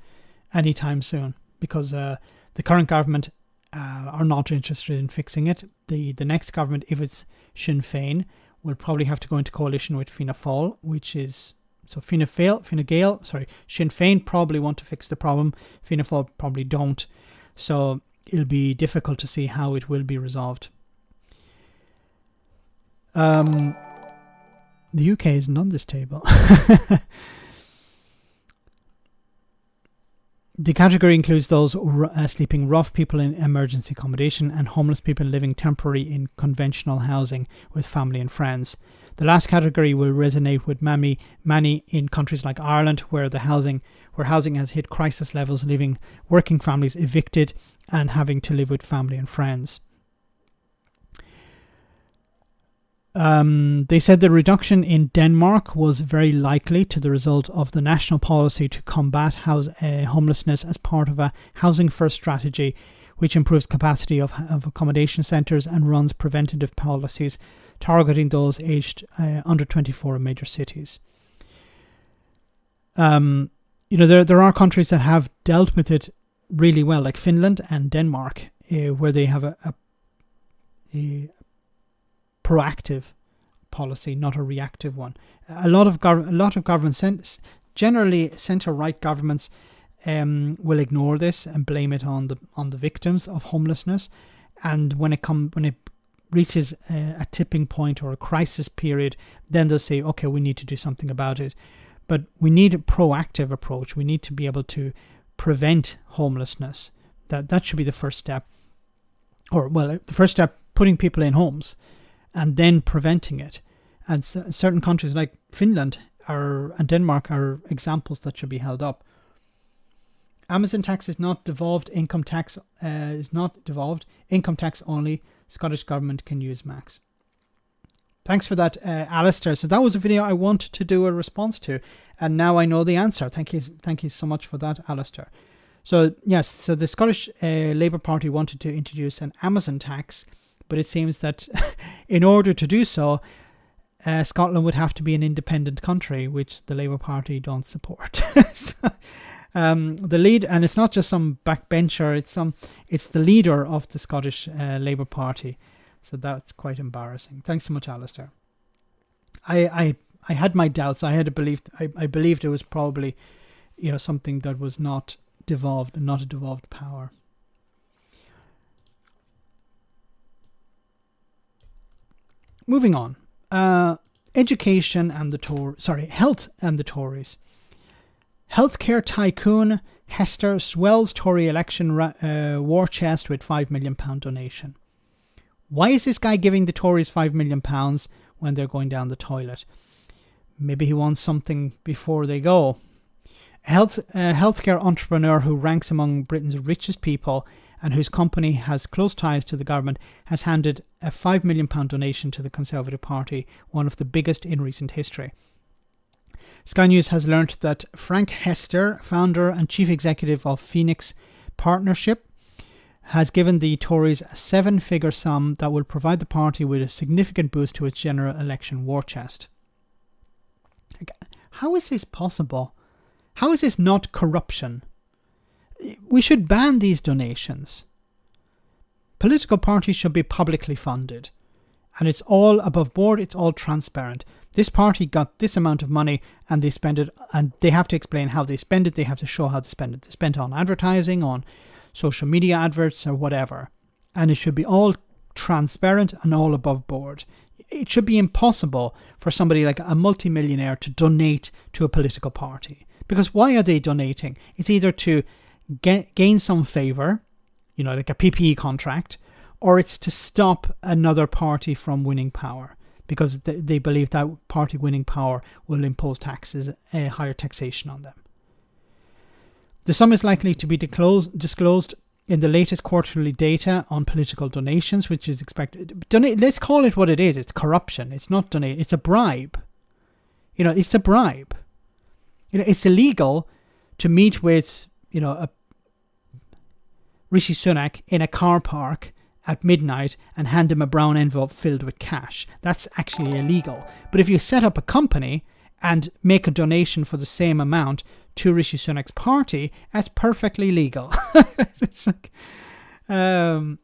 anytime soon because the current government are not interested in fixing it. The next government, if it's Sinn Féin, will probably have to go into coalition with Fianna Fáil, which is Sinn Féin probably want to fix the problem. Fianna Fáil probably don't. So it'll be difficult to see how it will be resolved. The UK isn't on this table. The category includes those sleeping rough, people in emergency accommodation, and homeless people living temporarily in conventional housing with family and friends. The last category will resonate with many in countries like Ireland, where housing has hit crisis levels, leaving working families evicted and having to live with family and friends. They said the reduction in Denmark was very likely to the result of the national policy to combat homelessness as part of a housing first strategy, which improves capacity of accommodation centres and runs preventative policies targeting those aged under 24 in major cities. There are countries that have dealt with it really well, like Finland and Denmark, where they have a proactive policy, not a reactive one. A lot of governments, generally centre-right governments, will ignore this and blame it on the victims of homelessness. And when it reaches a tipping point or a crisis period, then they'll say, okay, we need to do something about it. But we need a proactive approach. We need to be able to prevent homelessness. That should be the first step. The first step, putting people in homes, and then preventing it. And certain countries like Finland and Denmark are examples that should be held up. Amazon tax is not devolved. Income tax is not devolved. Income tax only. Scottish government can use max. Thanks for that, Alistair. So that was a video I wanted to do a response to, and now I know the answer. Thank you so much for that, Alistair. So yes, so the Scottish Labour Party wanted to introduce an Amazon tax, but it seems that in order to do so, Scotland would have to be an independent country, which the Labour Party don't support. The lead, and it's not just some backbencher, it's the leader of the Scottish Labour Party. So that's quite embarrassing. Thanks so much, Alistair. I had my doubts. I believed it was probably, something that was not devolved, not a devolved power. Moving on. Education and health and the Tories. Healthcare tycoon Hester swells Tory election war chest with £5 million donation. Why is this guy giving the Tories £5 million when they're going down the toilet? Maybe he wants something before they go. A healthcare entrepreneur who ranks among Britain's richest people and whose company has close ties to the government has handed a £5 million donation to the Conservative Party, one of the biggest in recent history. Sky News has learnt that Frank Hester, founder and chief executive of Phoenix Partnership, has given the Tories a 7-figure sum that will provide the party with a significant boost to its general election war chest. How is this possible? How is this not corruption? We should ban these donations. Political parties should be publicly funded. And it's all above board, it's all transparent. This party got this amount of money and they spend it, and they have to explain how they spend it. They have to show how they spend it. They spend it on advertising, on social media adverts or whatever. And it should be all transparent and all above board. It should be impossible for somebody like a multimillionaire to donate to a political party. Because why are they donating? It's either to gain some favour, like a PPE contract, or it's to stop another party from winning power, because they believe that party winning power will impose taxes, higher taxation on them. The sum is likely to be disclosed in the latest quarterly data on political donations, which is expected. Let's call it what it is. It's corruption. It's not donate. It's a bribe. It's a bribe. It's illegal to meet with, Rishi Sunak in a car park at midnight and hand him a brown envelope filled with cash. That's actually illegal. But if you set up a company and make a donation for the same amount to Rishi Sunak's party, that's perfectly legal. It's like, NHS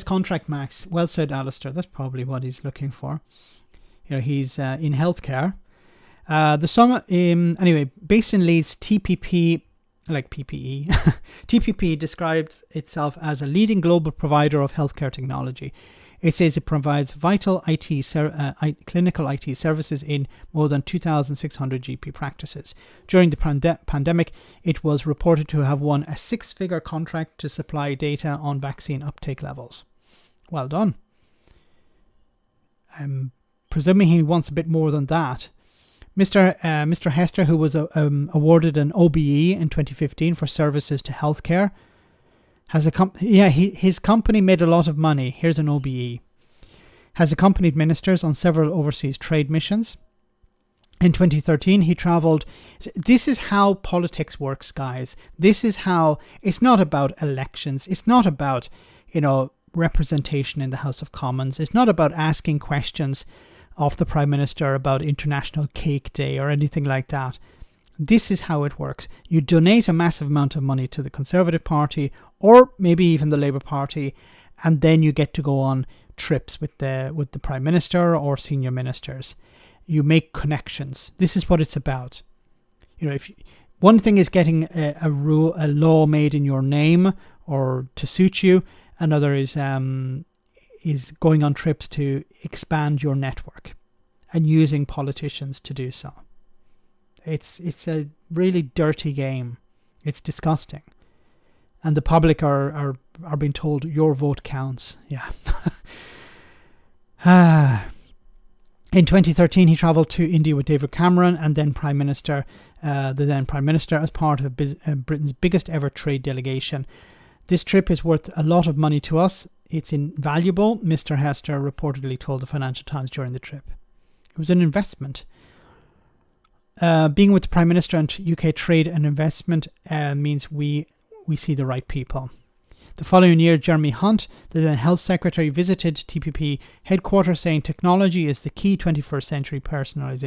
contract max. Well said, Alistair. That's probably what he's looking for. He's in healthcare. The sum, anyway, based in Leeds, TPP, like PPE, TPP describes itself as a leading global provider of healthcare technology. It says it provides vital clinical IT services in more than 2,600 GP practices. During the pandemic, it was reported to have won a 6-figure contract to supply data on vaccine uptake levels. Well done. I'm presuming he wants a bit more than that. Mr. Hester, who was awarded an OBE in 2015 for services to healthcare, his company made a lot of money. Here's an OBE. Has accompanied ministers on several overseas trade missions. In 2013, he travelled. This is how politics works, guys. This is how. It's not about elections. It's not about, representation in the House of Commons. It's not about asking questions of the Prime Minister about International Cake Day or anything like that. This is how it works. You donate a massive amount of money to the Conservative Party or maybe even the Labour Party, and then you get to go on trips with the Prime Minister or senior ministers. You make connections. This is what it's about. One thing is getting a law made in your name or to suit you. Another is going on trips to expand your network and using politicians to do so. It's a really dirty game. It's disgusting. And the public are being told your vote counts. Yeah. In 2013, he travelled to India with David Cameron and then the then Prime Minister, as part of Britain's biggest ever trade delegation. This trip is worth a lot of money to us. It's invaluable, Mr. Hester reportedly told the Financial Times during the trip. It was an investment. Being with the Prime Minister and UK trade and investment means we see the right people. The following year, Jeremy Hunt, the then Health Secretary, visited TPP headquarters, saying technology is the key 21st century personalised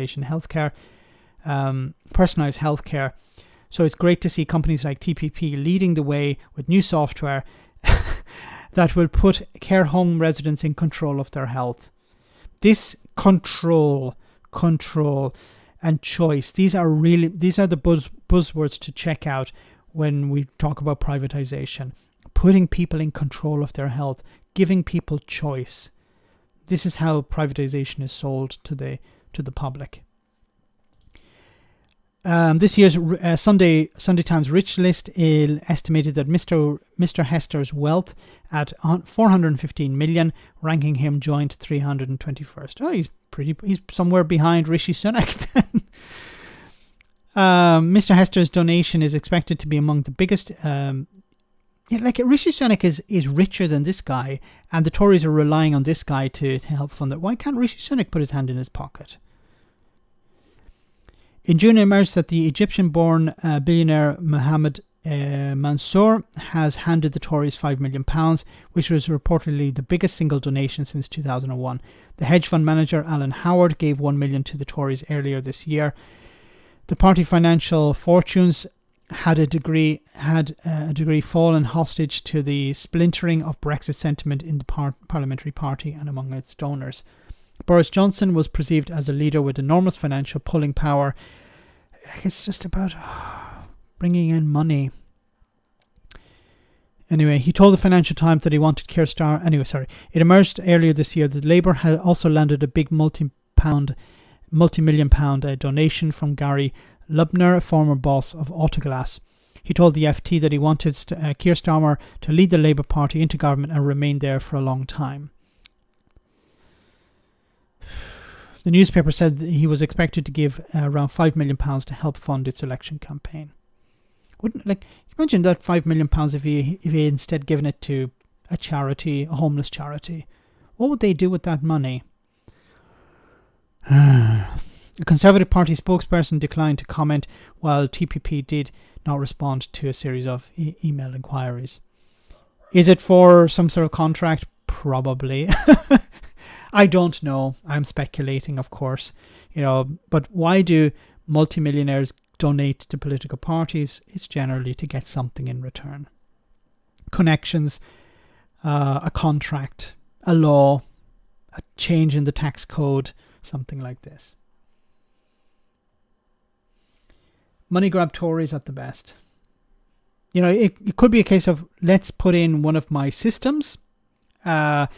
healthcare. So it's great to see companies like TPP leading the way with new software that will put care home residents in control of their health. This control and choice, these are the buzzwords to check out when we talk about privatization. Putting people in control of their health, giving people choice. This is how privatization is sold to the public. This year's Sunday Times Rich List estimated that Mr. Hester's wealth at 415 million, ranking him joint 321st. Oh, he's somewhere behind Rishi Sunak then. Mr. Hester's donation is expected to be among the biggest. Rishi Sunak is richer than this guy, and the Tories are relying on this guy to help fund it. Why can't Rishi Sunak put his hand in his pocket? In June, it emerged that the Egyptian-born billionaire Mohammed Mansour has handed the Tories £5 million, which was reportedly the biggest single donation since 2001. The hedge fund manager Alan Howard gave £1 million to the Tories earlier this year. The party financial fortunes had a degree fallen hostage to the splintering of Brexit sentiment in the parliamentary party and among its donors. Boris Johnson was perceived as a leader with enormous financial pulling power. It's just about bringing in money. Anyway, he told the Financial Times that he wanted Keir Starmer. Anyway, sorry. It emerged earlier this year that Labour had also landed a big multi-million pound donation from Gary Lubner, a former boss of Autoglass. He told the FT that he wanted Keir Starmer to lead the Labour Party into government and remain there for a long time. The newspaper said that he was expected to give around £5 million to help fund its election campaign. Imagine that £5 million if he instead given it to a charity, a homeless charity. What would they do with that money? A Conservative Party spokesperson declined to comment, while TPP did not respond to a series of email inquiries. Is it for some sort of contract? Probably. I don't know. I'm speculating, of course. But why do multimillionaires donate to political parties? It's generally to get something in return. Connections, a contract, a law, a change in the tax code, something like this. Money grab Tories at the best. It could be a case of, let's put in one of my systems, and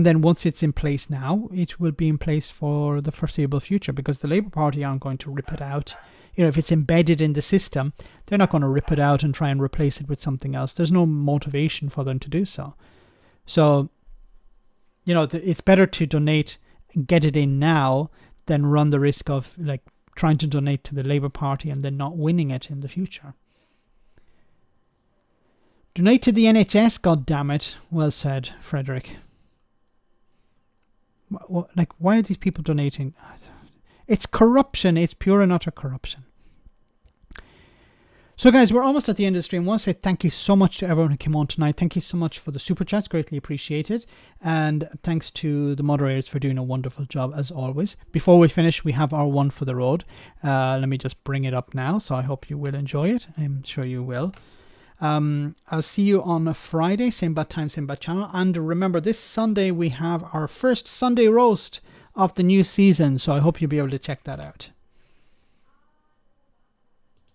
then once it's in place now, it will be in place for the foreseeable future, because the Labour Party aren't going to rip it out. If it's embedded in the system, they're not going to rip it out and try and replace it with something else. There's no motivation for them to do so. So, it's better to donate and get it in now than run the risk of trying to donate to the Labour Party and then not winning it in the future. Donate to the NHS, goddammit. Well said, Frederick. Why are these people donating? It's corruption. It's pure and utter corruption. So guys, we're almost at the end of the stream. I want to say thank you so much to everyone who came on tonight. Thank you so much for the super chats, greatly appreciated. And thanks to the moderators for doing a wonderful job as always. Before we finish, we have our one for the road. Let me just bring it up now, so I hope you will enjoy it. I'm sure you will. I'll see you on Friday, same bad time, same bad channel. And remember, this Sunday we have our first Sunday roast of the new season, so I hope you'll be able to check that out.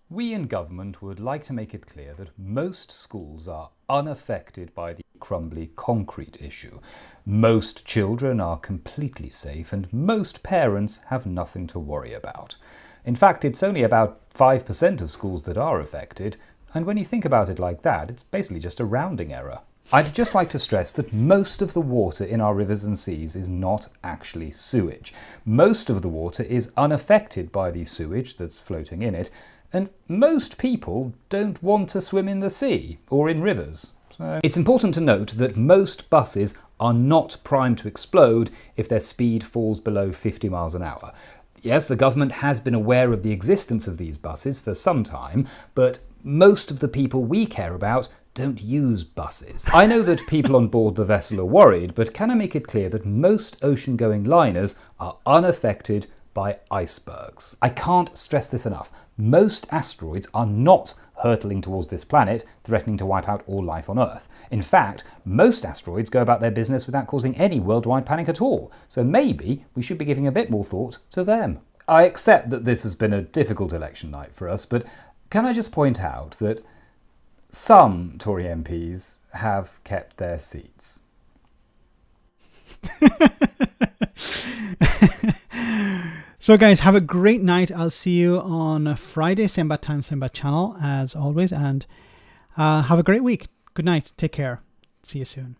We in government would like to make it clear that most schools are unaffected by the crumbly concrete issue. Most children are completely safe and most parents have nothing to worry about. In fact, it's only about 5% of schools that are affected, and when you think about it like that, it's basically just a rounding error. I'd just like to stress that most of the water in our rivers and seas is not actually sewage. Most of the water is unaffected by the sewage that's floating in it, and most people don't want to swim in the sea or in rivers. So it's important to note that most buses are not primed to explode if their speed falls below 50 miles an hour. Yes, the government has been aware of the existence of these buses for some time, but most of the people we care about don't use buses. I know that people on board the vessel are worried, but can I make it clear that most ocean-going liners are unaffected by icebergs? I can't stress this enough. Most asteroids are not hurtling towards this planet, threatening to wipe out all life on Earth. In fact, most asteroids go about their business without causing any worldwide panic at all, so maybe we should be giving a bit more thought to them. I accept that this has been a difficult election night for us, but can I just point out that some Tory MPs have kept their seats? So guys, have a great night. I'll see you on Friday, same bad time, same bad channel as always, and have a great week. Good night. Take care. See you soon.